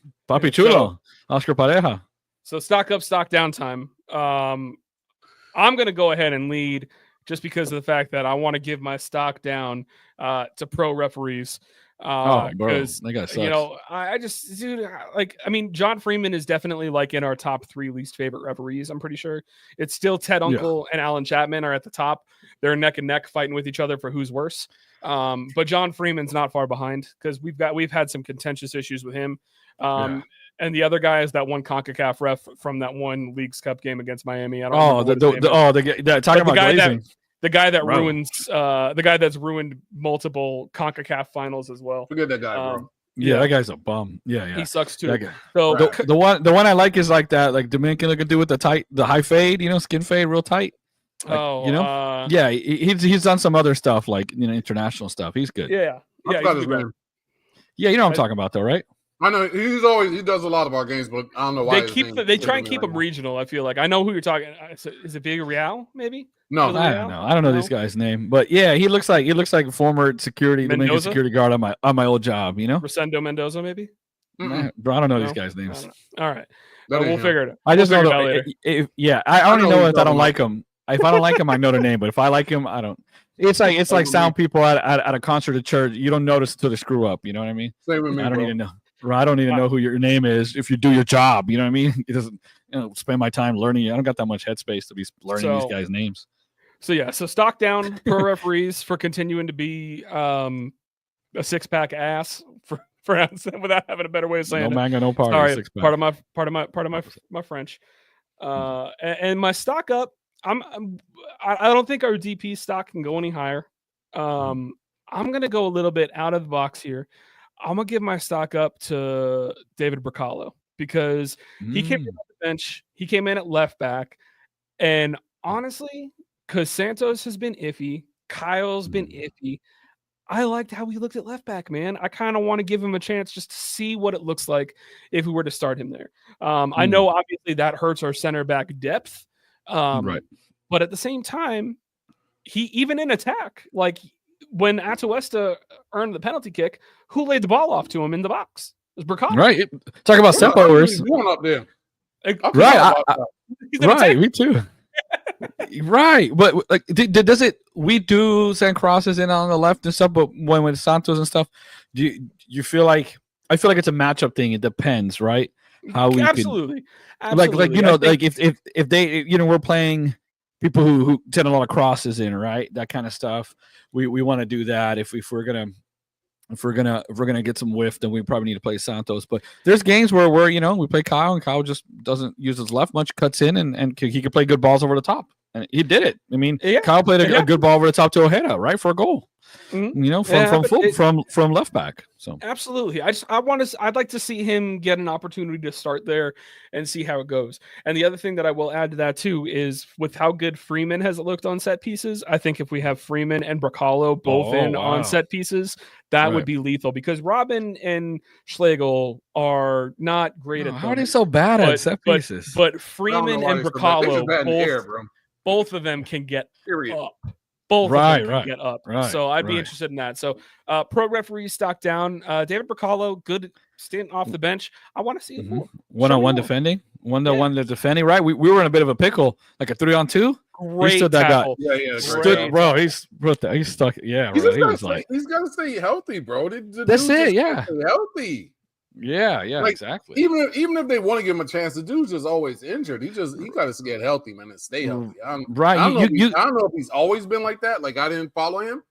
Chulo, Oscar Pareja. So stock up, stock down time. I'm going to go ahead and lead just because of the fact that I want to give my stock down to pro referees. Bro, Because that guy sucks. John Freeman is definitely like in our top 3 least favorite referees. I'm pretty sure it's still Ted Uncle and Alan Chapman are at the top. They're neck and neck fighting with each other for who's worse. But John Freeman's not far behind because we've had some contentious issues with him. And the other guy is that one CONCACAF ref from that one Leagues Cup game against Miami. I don't remember talking about glazing. the guy that Bro. ruins the guy that's ruined multiple CONCACAF finals as well. forget that guy, bro. Yeah, that guy's a bum. Yeah. He sucks too. That guy. So Right. The one I like is like that, like Dominican looking dude with the high fade, skin fade, real tight. Like, yeah, he's done some other stuff like international stuff. He's good. yeah. I Yeah, forgot he's his a good guy. name. Yeah, you know what I'm talking about though, right? I know he does a lot of our games, but I don't know why. They try and keep him regional. I feel like I know who you're talking. Is it Villarreal? Maybe. No, Really? I don't know this guy's name, but yeah, he looks like a former Dominican Mendoza? security guard on my old job. Rosendo Mendoza, maybe. Bro, I don't know these No? guys' I names. don't know. All right, that we'll ain't him. figure it out. I just We'll know figure it out that. later. I only know know who if you're I don't talking like him. If I don't like him, I know the name. But if I like him, I don't. It's like sound people at a concert at church. You don't notice until they screw up. You know what I mean? Same with me, I don't bro. even know. Bro, I don't even know who your name is if you do your job. You know what I mean? It doesn't. Spend my time learning. I don't got that much headspace to be learning these guys' names. So stock down pro referees for continuing to be a 6-pack ass for without having a better way of saying No it. manga, no party. Sorry, six-pack. part of my French. And my stock up. I don't think our DP stock can go any higher. I'm gonna go a little bit out of the box here. I'm gonna give my stock up to David Bracalo because he came in off the bench. He came in at left back, and honestly, because Santos has been iffy, Kyle's been iffy. I liked how he looked at left back, man. I kind of want to give him a chance just to see what it looks like if we were to start him there. I know obviously that hurts our center back depth, Right. but at the same time, he even in attack, like when Atuesta earned the penalty kick, who laid the ball off to him in the box? It was Bracalo. Right. Talk about step What are overs. you doing up there? Like, I Right, forgot about that. he's in Right. attack. Me too. Right. But like, does it? We do send crosses in on the left and stuff, but when with Santos and stuff, do you feel like? I feel like it's a matchup thing. It depends, right? How we Absolutely. like I think- like if they we're playing people who send a lot of crosses in, right? That kind of stuff. We want to do that if we're gonna get some whiff, then we probably need to play Santos. But there's games where we play Kyle and Kyle just doesn't use his left much, cuts in and he can play good balls over the top. And he did it. I mean, Yeah, Kyle played a good ball over the top to Ojeda, right, for a goal. Mhm. From left back. So Absolutely. I'd like to see him get an opportunity to start there and see how it goes. And the other thing that I will add to that too is with how good Freeman has looked on set pieces, I think if we have Freeman and Bracalo both on set pieces, that would Right. be lethal because Robin and Schlegel are not great at how are they them. so bad at set pieces? But I don't know Freeman why and they so bad. They just Bracalo, bad in the air, bro. both of them can get Period. up. both Right, of them can right, get up. right, So I'd be right. interested in that. So pro referee stock down. David Bricalo, good stint off the bench. I want to see it more. One-on-one more. defending, one-to-one defending. Right, we were in a bit of a pickle, like a 3-on-2. Great stood that guy. tackle. Yeah, Great Bro, tackle. he's stuck. Yeah, He's bro. just He was like, he's got to stay healthy, bro. The That's dude it, just yeah. gotta stay healthy. yeah, Like, exactly. Even if they want to give him a chance, the dude's just always injured. He got to get healthy, man, and stay healthy. Right, I don't know if he's always been like that. Like I didn't follow him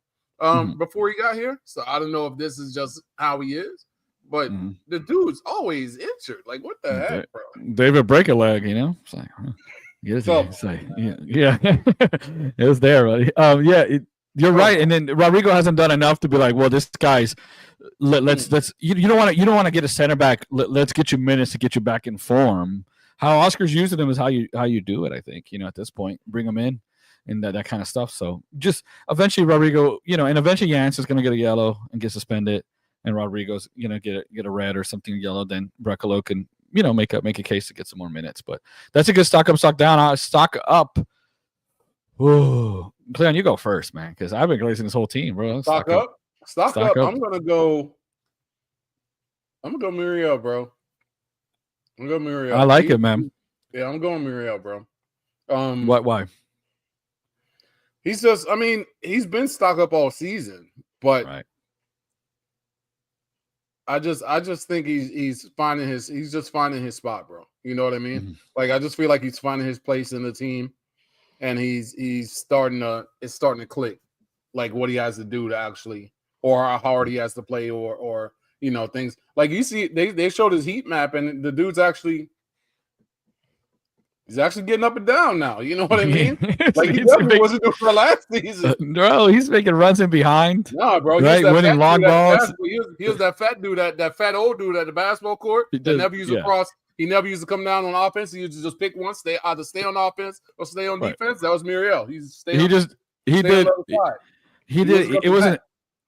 before he got here, so I don't know if this is just how he is. But the dude's always injured. Like what the heck, bro? David break a leg, you know. It's like, huh. It's like, yeah. It was there, buddy. You're right. And then Rodrigo hasn't done enough to be like, well, this guy's. Let's you don't want to get a center back. Let's get you minutes to get you back in form. How Oscar's using him is how you do it. I think at this point, bring him in and that kind of stuff. So just eventually Rodrigo, and eventually Jans is going to get a yellow and get suspended, and Rodrigo's get a red or something yellow. Then Brecalo can make a case to get some more minutes. But that's a good stock up, stock down. Stock up. Ooh, Cleon, you go first, man, because I've been glazing this whole team, bro. Stock up. I'm gonna go Muriel, bro. I'm going Muriel. I like it, man. Yeah, I'm going Muriel, bro. Why? He's just, he's been stock up all season, but right. I just think he's just finding his spot, bro. You know what I mean? Mm-hmm. Like I just feel like he's finding his place in the team, and it's starting to click, like what he has to do to actually, or how hard he has to play, or things like you see they showed his heat map, and the dude's he's actually getting up and down now. You know what I mean? Like he definitely wasn't doing for last season. Bro, he's making runs in behind. No, bro. Right, winning long balls. He was that fat dude, that fat old dude at the basketball court that never used to cross. He never used to come down on offense. He used to just pick one, either stay on offense or stay on defense. That was Muriel. He did. It wasn't.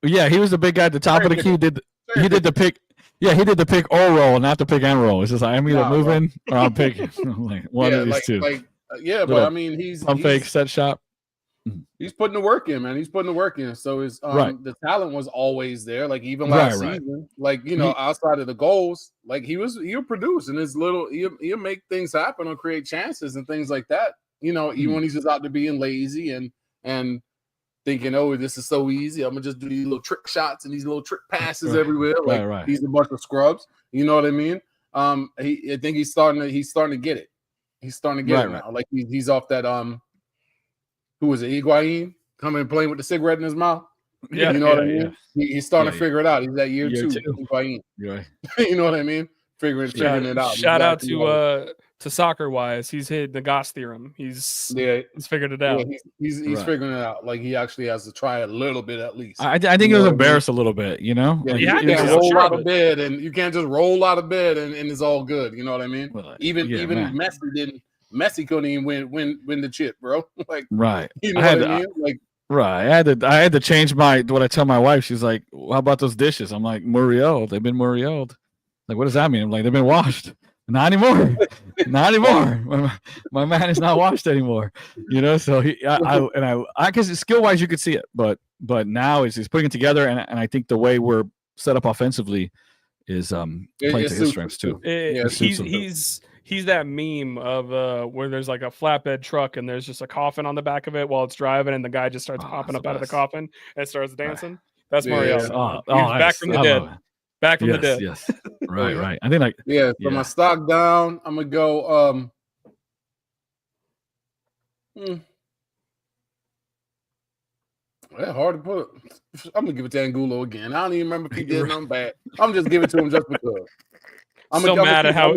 Yeah, he was the big guy at the top of the key. He did the pick. Yeah, he did the pick or roll, not the pick and roll. It's just like, I'm either moving or I'm picking. Like one of these two. But he's fake set shot. He's putting the work in, man. He's putting the work in. So his the talent was always there. Like even last season, like outside of the goals, like he'll produce and he'll make things happen or create chances and things like that. Even when he's just out there being lazy and thinking, oh, this is so easy. I'm gonna just do these little trick shots and these little trick passes everywhere. Like he's a bunch of scrubs. You know what I mean? I think he's starting to get it. He's starting to get it now. Like he's off that who was it? Higuain coming and playing with the cigarette in his mouth. Yeah, you know what I mean. Yeah. He's starting to figure it out. He's at year two. Higuain. Yeah. You know what I mean? Figuring it out. Shout out to Soccer Wise. He's hit the Gauss theorem. He's figured it out. Yeah, he's figuring it out. Like he actually has to try a little bit at least. I think he was embarrassed a little bit. Yeah, like, you can't roll out of bed, and you can't just roll out of bed and it's all good. You know what I mean? Well, even Messi didn't. Messi couldn't even win the chip, bro. Like right. You know what I mean? Like right. I had to change what I tell my wife. She's like, well, "How about those dishes?" I'm like, "Muriel. They've been Muriel'd." Like, what does that mean? I'm like, "They've been washed." Not anymore. Not anymore. My man is not washed anymore. So because skill wise you could see it, but now he's putting it together, and I think the way we're set up offensively is playing to his strengths too. He's that meme of where there's like a flatbed truck and there's just a coffin on the back of it while it's driving, and the guy just starts popping up out of the coffin and starts dancing. Right. That's Muriel. Back from the dead. Back from the dead. Yes. Right. I think so my stock down, I'm gonna go hard to put. I'm gonna give it to Angulo again. I don't even remember if he did nothing bad. I'm just giving it to him just because. I'm mad at how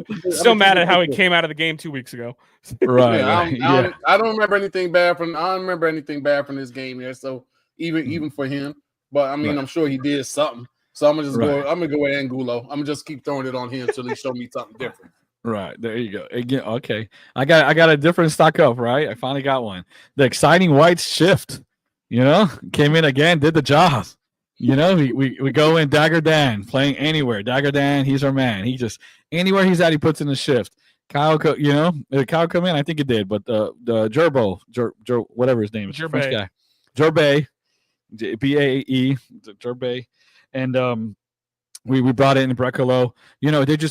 he came out of the game 2 weeks ago. Right. I don't remember anything bad from. I don't remember anything bad from this game here. So even for him, but I'm sure he did something. So I'm gonna just go. I'm gonna go with Angulo. I'm gonna just keep throwing it on him until he show me something different. Right there you go. Again, okay. I got a different stock up. Right. I finally got one. The exciting white shift. Came in again, did the job. We go in Dagger Dan playing anywhere. Dagger Dan, he's our man. He just anywhere he's at, he puts in the shift. Kyle, did Kyle come in? I think it did. But the Gerbo, whatever his name is, French guy. Jorbe, BAE, Jorbe, and we brought in Brecalo.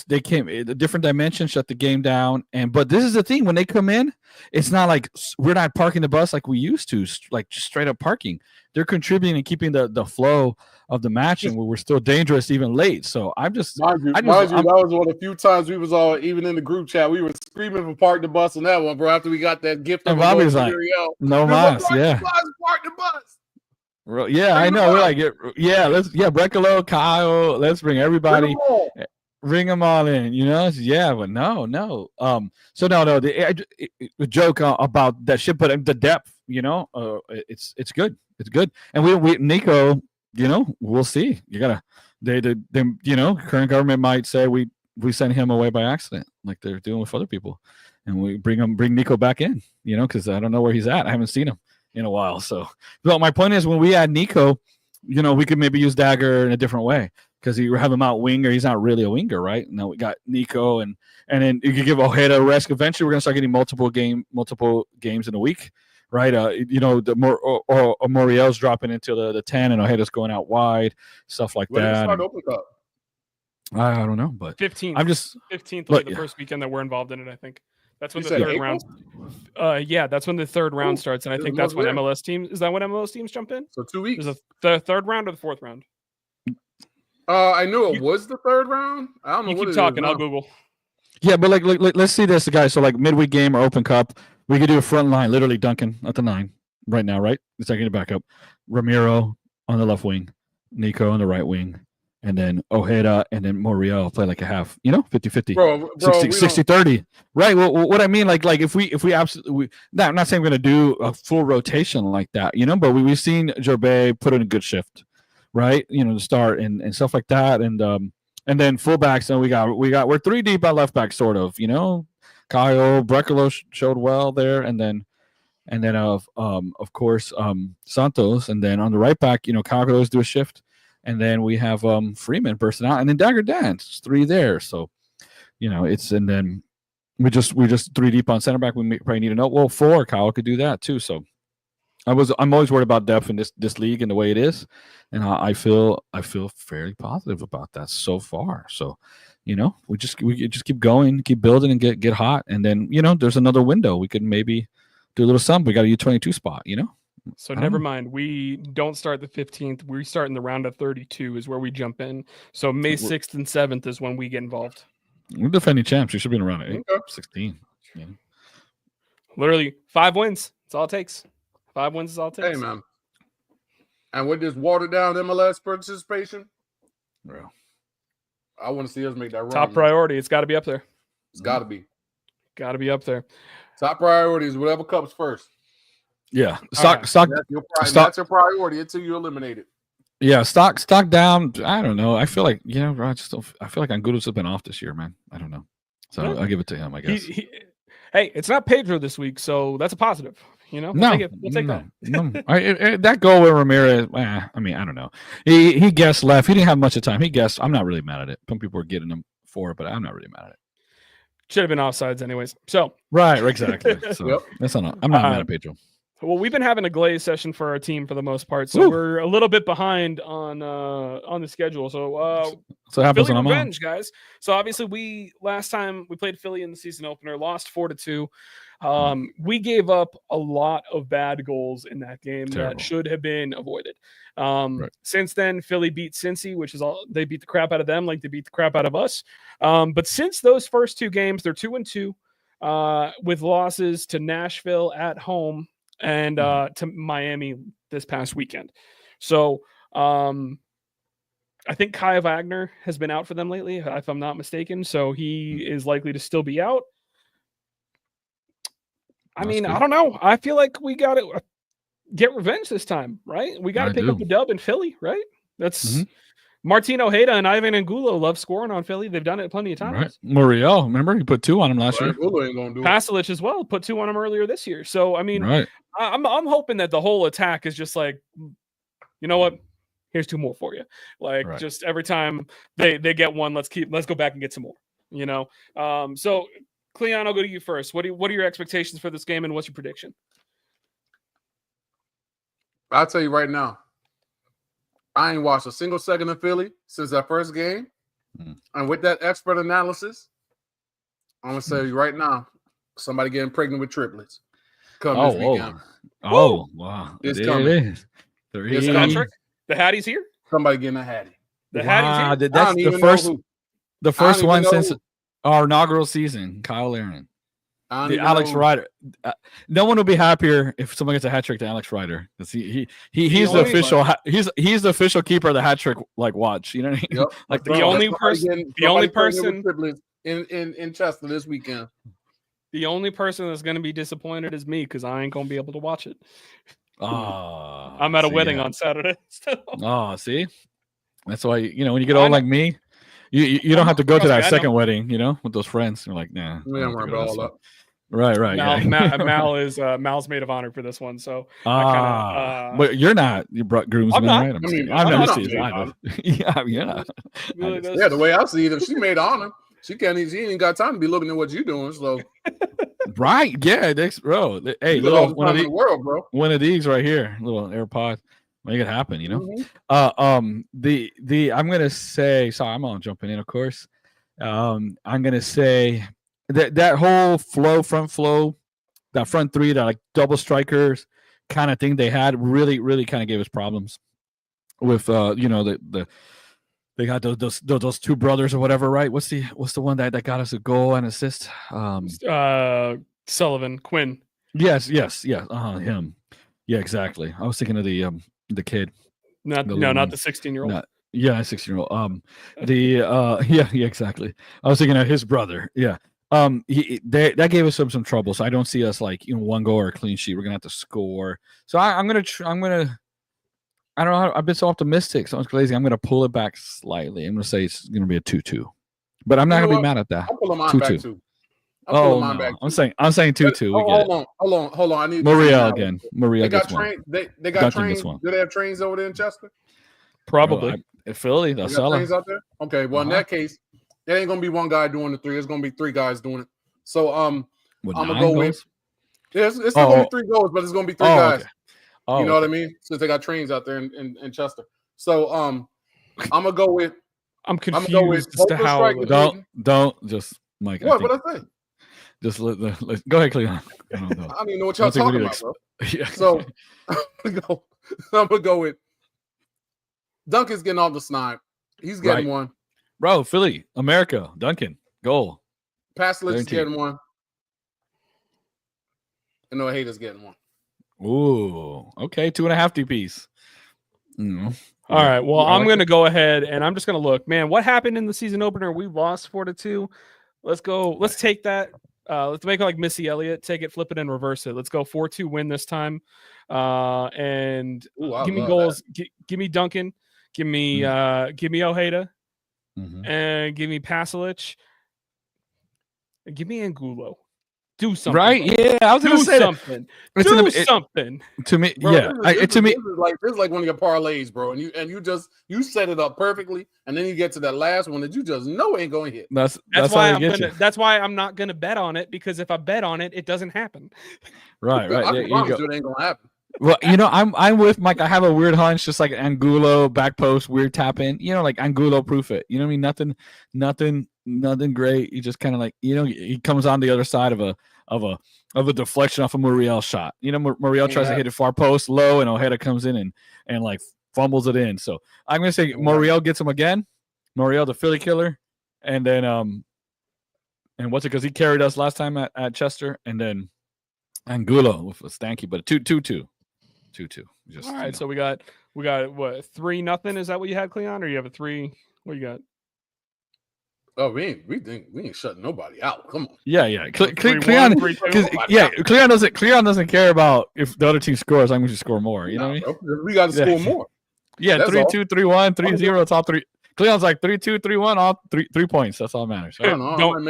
They came a different dimension, shut the game down. But this is the thing, when they come in, it's not like we're not parking the bus like we used to, like just straight up parking. They're contributing and keeping the flow of the match, and we're still dangerous even late. So mind you, that was one of the few times we was all, even in the group chat, we were screaming for park the bus on that one, bro. After we got that gift, and Bobby's like, no mas, yeah. Park the bus. Yeah, I know. We're like, Brecalo, Kyle, let's bring everybody, bring them all in, but no. So no, the joke about that shit, but the depth, it's good. It's good. And we Nico, we'll see. You gotta, they current government might say we sent him away by accident, like they're doing with other people, and we bring Nico back in, because I don't know where he's at. I haven't seen him in a while. So, but my point is, when we add Nico, we could maybe use Dagger in a different way, because you have him out winger. He's not really a winger, right? Now we got Nico, and then you could give Ojeda a rest. Eventually, we're gonna start getting multiple games in a week, right? The more Moriel's dropping into the 10, and Ojeda's going out wide, stuff like that. Start Open Cup? I don't know, but 15th. I'm just 15th will be the first weekend that we're involved in it. I think. That's when the third round. That's when the third round starts, and I think that's when MLS teams. Is that when MLS teams jump in? So 2 weeks. Is it the third round or the fourth round? I knew it was the third round. I don't know. You keep talking. I'll Google. Yeah, but like let's see this, guys. So like midweek game or Open Cup, we could do a front line, literally Duncan at the 9 right now, right? The second backup, Ramiro on the left wing, Nico on the right wing, and then Ojeda and then Moriel play like a half, 50-50, 60-30. Right. Well, what I mean, like if we absolutely, I'm not saying we're going to do a full rotation like that, but we've seen Jorbe put in a good shift, right? To start and stuff like that. And then fullbacks, and we're 3 deep at left back, sort of, Kyle Brecalo showed well there. And then of course, Santos. And then on the right back, Kyle could always do a shift. And then we have Freeman bursting out, and then Dagger Dance. It's 3 there. So, and then we're just 3 deep on center back. We probably need 4. Kyle could do that too. So I'm always worried about depth in this league and the way it is. And I feel fairly positive about that so far. So, we just keep going, keep building, and get hot. And then, there's another window. We could maybe do a little something. We got a U22 spot, So never mind. We don't start the 15th. We start in the round of 32 is where we jump in. So May 6th and 7th is when we get involved. We're defending champs. We should be in around 16. Yeah. Literally 5 wins. That's all it takes. 5 wins is all it takes. Hey, man. And with this watered down MLS participation, well, I want to see us make that run. Top priority. It's got to be up there. It's got to be. Got to be up there. Top priority is whatever comes first. Yeah, stock. That's your priority until you eliminate it. Yeah, stock down. I don't know. I feel like I feel like Angulo's have been off this year, man. I don't know. So I'll give it to him, I guess. Hey, it's not Pedro this week, so that's a positive. We'll take that. No. That goal with Ramirez. I mean, I don't know. He guessed left. He didn't have much of time. He guessed. I'm not really mad at it. Some people are getting him for it, but I'm not really mad at it. Should have been offsides anyways. So right, exactly. So that's not. I'm not mad at Pedro. Well, we've been having a glaze session for our team for the most part, so we're a little bit behind on the schedule. So happens Philly on revenge, guys. So obviously, last time we played Philly in the season opener, lost 4-2. We gave up a lot of bad goals in that game that should have been avoided. Since then, Philly beat Cincy, which is they beat the crap out of them, like they beat the crap out of us. But since those first 2 games, they're 2-2 with losses to Nashville at home and to Miami this past weekend. So I think Kai Wagner has been out for them lately, if I'm not mistaken. So he is likely to still be out. I mean, I don't know. I feel like we got to get revenge this time, right? We got to pick up a dub in Philly, right? That's Martin Ojeda and Ivan Angulo love scoring on Philly. They've done it plenty of times. Right. Muriel, remember he put 2 on him last year. Pasalic as well put 2 on him earlier this year. So I mean, I'm hoping that the whole attack is just like, you know what? Here's 2 more for you. Like just every time they get one, let's go back and get some more. So Cleon, I'll go to you first. What are your expectations for this game, and what's your prediction? I'll tell you right now, I ain't watched a single second of Philly since that first game. And with that expert analysis, I'm gonna tell you right now, somebody getting pregnant with triplets. Come this weekend. Oh, wow. It's There coming. it is. It's Three. coming. Patrick, the Hattie's here. Somebody getting a Hattie. The Hattie's Wow, here. I that's don't the even first know who. the I first don't one even know since who. our inaugural season. Kyle Aaron. I don't The even Alex know who. Ryder. No one would be happier if someone gets a hat trick to Alex Ryder. He's the only- official he's the official keeper of the hat trick like watch. You know what I mean? Yep. Like The only Somebody person- getting- the only somebody pregnant with person- triplets in Chester this weekend. The only person that's going to be disappointed is me because I ain't going to be able to watch it. I'm at a wedding on Saturday. So. Oh, see, that's why when you get old know. like me, you don't have to go to Trust me, that I second know. wedding, with those friends. You're like, nah. We I don't don't have worry to go to about that all stuff. that. Right. Mal Yeah. is Mal's maid of honor for this one. So I kinda, But you're not. You brought groomsmen, not. right? I mean, I've I'm never not seen maid of it. Yeah. really does- Yeah, the way I see it, if she made honor, she ain't got time to be looking at what you're doing. So Right. Yeah. Bro. Hey, you got all little the time in the world, bro. one of these right here, little AirPod. Make it happen, Mhm. The I'm gonna say, sorry, I'm all jumping in, of course. I'm gonna say that whole front flow, that front three, that like double strikers kind of thing they had really kind of gave us problems with they got those two brothers or whatever, right? What's the one that got us a goal and assist? Sullivan, Quinn. Yes, him. Yeah, exactly. I was thinking of the kid. Not The little not one. the 16-year-old. Not- Yeah, 16-year-old. Yeah, exactly. I was thinking of his brother. Yeah. That gave us some trouble. So I don't see us like one goal or a clean sheet. We're gonna have to score. So I'm gonna I don't know. I've been so optimistic. Sounds crazy. I'm gonna pull it back slightly. I'm gonna say it's gonna be a 2-2. But I'm not You know gonna be what? mad at that. I'm pulling mine 2-2. back too. I'm pulling Oh mine no. back. I'm saying 2-2. We get it. Hold on. I need Muriel again. Muriel They got gets one. trains. They got Duncan trains. gets one. Do they have trains over there in Chester? Probably. Philly, They they'll got sell trains it. out there. Okay, well in Uh-huh. that case, it ain't gonna be one guy doing the three. It's gonna be three guys doing it. So With I'ma 9 go with- goals? it's still gonna be 3 goals, but it's gonna be 3 guys. Okay. Oh, You know what I mean? Since they got trains out there in Chester. So I'm gonna go with I'm I'm gonna go with confused as to both the how. strikers. Don't just Mike. What? I think, What I say? just let go ahead, Cleon. I don't know. I don't even know what I y'all don't think we talking need about, to bro. Yeah. So I'm gonna go with Duncan's getting off the snide. He's getting Right. one. Bro, Philly, America, Duncan, goal. Paslick's Guaranteed. getting one. And Ojeda's getting one. Ooh, okay, 2.5 DPs. All right. Well, I I'm like going to go ahead and I'm just going to look. Man, what happened in the season opener? We lost 4-2. Let's go. Let's take that. Let's make it like Missy Elliott. Take it, flip it, and reverse it. Let's go 4-2 win this time. And Ooh, I give me love goals. Give me Duncan. Give me Ojeda. Mhm. And give me Pasalic. And give me Angulo. Do something. Right? bro. Yeah, I was Do gonna say that. something. It's Do in the- something. To me, Bro, yeah. To me, this is like one of your parlays, bro. And you set it up perfectly, and then you get to that last one that you just know ain't going to hit. that's That's how why I I'm get gonna. you. That's why I'm not gonna bet on it, because if I bet on it, it doesn't happen. Right. I Yeah, can you promise go. you it ain't gonna happen. Well, I'm with Mike. I have a weird hunch, just like Angulo back post, weird tap in. Like Angulo proof it. You know what I mean? Nothing great. He just kind of like he comes on the other side of a deflection off a Muriel shot. Muriel tries to hit it far post low, and Ojeda comes in and like fumbles it in. So I'm gonna say Muriel gets him again. Muriel, the Philly killer, and then and what's it? Because he carried us last time at Chester, and then Angulo with a stanky, but 2-2. 2-2. Just All right, so we got what 3-0? Is that what you had, Cleon, or you have a 3? What you got? Oh, we ain't shutting nobody out. Come on. yeah. 3-1, Cleon, 3-2? Cleon doesn't care about if the other team scores. I'm going to score more. You know what I mean? Nah, bro, we got to Yeah. score more. Yeah, That's 3-2, 3-1, 3-0. It's all three. Cleon's like 3-2, 3-1, all 3 points. That's all that matters. I don't know. Don't- I might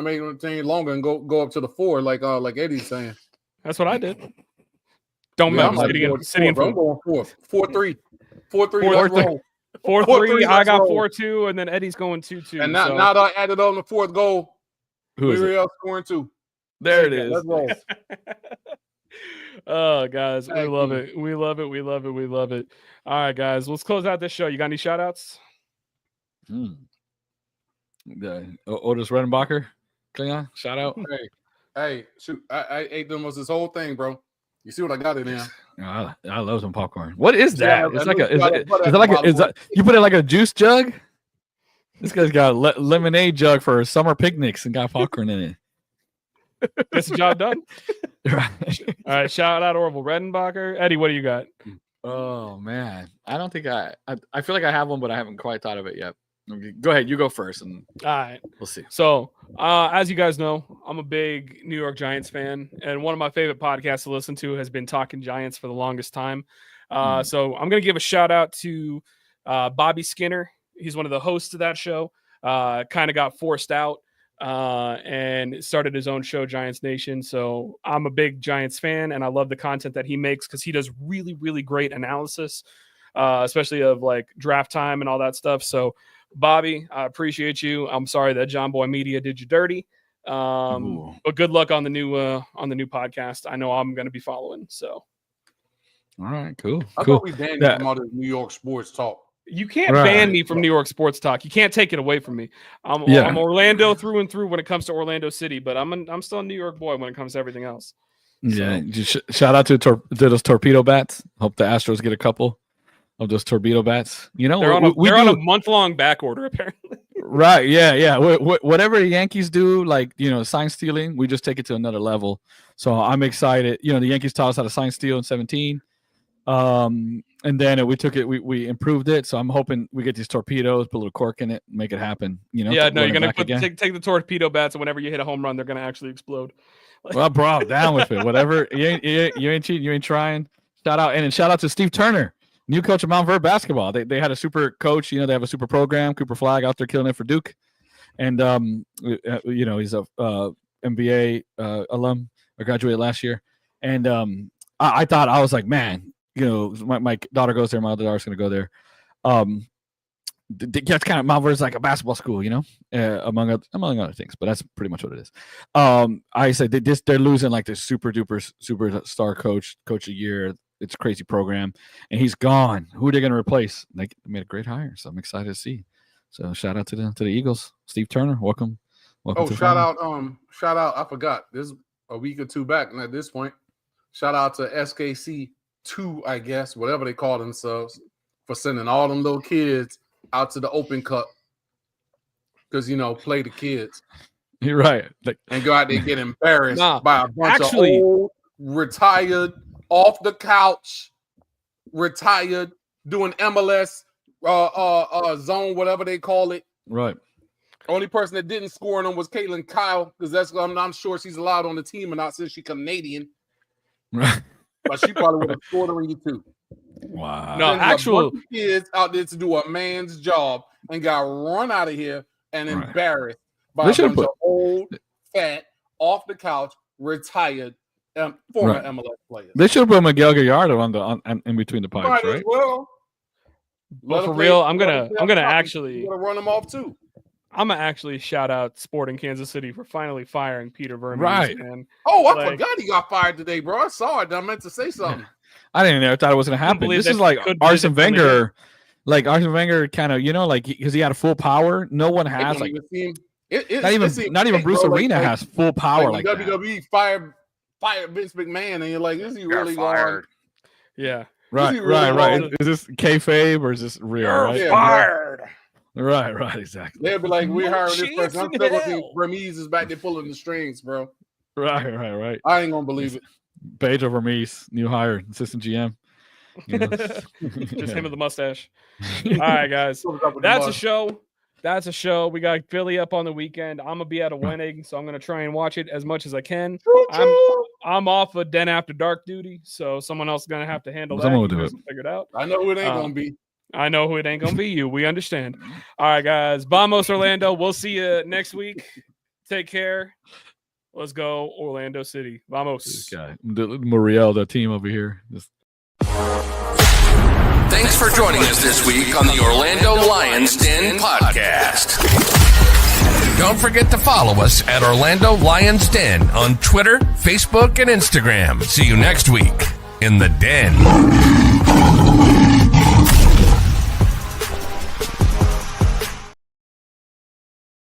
make my train longer and go up to the 4, like Eddie's saying. That's what I did. Don't Yeah, matter. I'm Sitting in going 4, sitting in bro. I'm four. going 4-3. 4-3. 4-3. Let's roll. 4-3. I let's got roll. 4-2, and then Eddie's going 2-2. And now that I added on the 4th goal, Who is it? Muriel scoring 2. There it is. Let's roll. Oh, guys, we Thank love you. it. We love it. We love it. We love it. All right, guys, let's close out this show. You got any shout outs? The Otis Redenbacher, Klingon, shout out. Hey, shoot! I ate almost this whole thing, bro. You see what I got in there? I love some popcorn. What is that? Yeah, It's I like know a. you got it, but Is it like a? Is that you put it like a juice jug? This guy's got a lemonade jug for summer picnics and got popcorn in it. Gets the job done. Right. All right, shout out Orville Redenbacher. Eddie, what do you got? Oh man, I don't think I feel like I have one, but I haven't quite thought of it yet. Okay, go ahead, you go first, and All right. we'll see. So, as you guys know, I'm a big New York Giants fan, and one of my favorite podcasts to listen to has been Talking Giants for the longest time. So, I'm going to give a shout out to Bobby Skinner. He's one of the hosts of that show. Kind of got forced out and started his own show, Giants Nation. So, I'm a big Giants fan, and I love the content that he makes because he does really, really great analysis, especially of like draft time and all that stuff. So, Bobby, I appreciate you. I'm sorry that John Boy Media did you dirty. But good luck on the new podcast. I know I'm going to be following. So, All right, cool. I Cool. thought we banned you from all this New York sports talk. you can't Right. ban me from New York sports talk. You can't take it away from me. I'm Orlando through and through when it comes to Orlando City, but I'm still a New York boy when it comes to everything else. Yeah, just shout out to those torpedo bats. Hope the Astros get a couple of those torpedo bats. You know, They're on we a do- month-long back order apparently. Right. Yeah. Whatever the Yankees do, like, sign stealing, we just take it to another level. So I'm excited. The Yankees taught us how to sign steal in 2017. And then we took it, we improved it. So I'm hoping we get these torpedoes, put a little cork in it, make it happen. Yeah, no, run you're it gonna back again. take the torpedo bats, and whenever you hit a home run, they're gonna actually explode. Well, bro, I'm down with it. Whatever. You ain't cheating. You ain't trying. Shout out to Steve Turner, new coach of Mount Verb basketball. They had a super coach. They have a super program. Cooper Flag out there killing it for Duke, and he's a MBA alum. I graduated last year, and I thought, I was like, man, my daughter goes there. My other daughter's gonna go there. That's kind of Mount Ver's like a basketball school, among other things, but that's pretty much what it is. I said they're losing like this super duper superstar coach of the year. It's a crazy program, and he's gone. Who are they going to replace? They made a great hire, so I'm excited to see. So shout out to the Eagles. Steve Turner, welcome. Oh, shout out! I forgot. This is a week or two back, and at this point, shout out to SKC2, I guess, whatever they call themselves, for sending all them little kids out to the Open Cup because play the kids. You're right. And go out there and get embarrassed by a bunch of actually- old, retired, off the couch, retired, doing MLS zone, whatever they call it. Right. Only person that didn't score on them was Caitlin Kyle, because I'm sure she's allowed on the team, and not since she's Canadian. Right. But she probably would have scored on you too. Wow. No, Sending a actual bunch of kids out there to do a man's job and got run out of here and Right. embarrassed by They a should've bunch of old, fat, off the couch, retired former Right. MLS players. They should have put Miguel Gallardo on in between the pipes, Might as right? well. But Let for them play- real, let I'm them gonna play actually You gotta run them off too. I'm gonna actually shout out Sporting Kansas City for finally firing Peter Vermes. Right. And Oh, I Like- forgot he got fired today, bro. I saw it. I meant to say something. I didn't know. I thought it was going to happen. believe This that is like could believe Arsene it finally Wenger. Like Arsene Wenger kind of, because he had full power. No one It has don't like even seem- not even Bruce bro, Arena has full power like when that. WWE fired Vince McMahon, and you're like, is he really going? yeah, Right, Is he really right. wrong? Is this kayfabe or is this real? Right? Yeah, fired. Right, exactly. They'll be like, we're hiring this chance person. I'm in still looking. hell. Vermes is back there pulling the strings, bro. Right. I ain't gonna believe it. Pedro Vermes, new hire, assistant GM. Just him with the mustache. All right, guys. That's a show. That's a show. We got Philly up on the weekend. I'm gonna be at a wedding, so I'm gonna try and watch it as much as I can. I'm off of Den After Dark duty, so someone else is gonna have to handle Someone will that. do You it. guys will figure it out. I know who it ain't gonna be. I know who it ain't gonna be. You. We understand. All right, guys. Vamos Orlando. We'll see you next week. Take care. Let's go Orlando City. Vamos. This guy, Muriel, the team over here. Just Thanks for joining us this week on the Orlando Lions Den podcast. Don't forget to follow us at Orlando Lions Den on Twitter, Facebook, and Instagram. See you next week in the Den.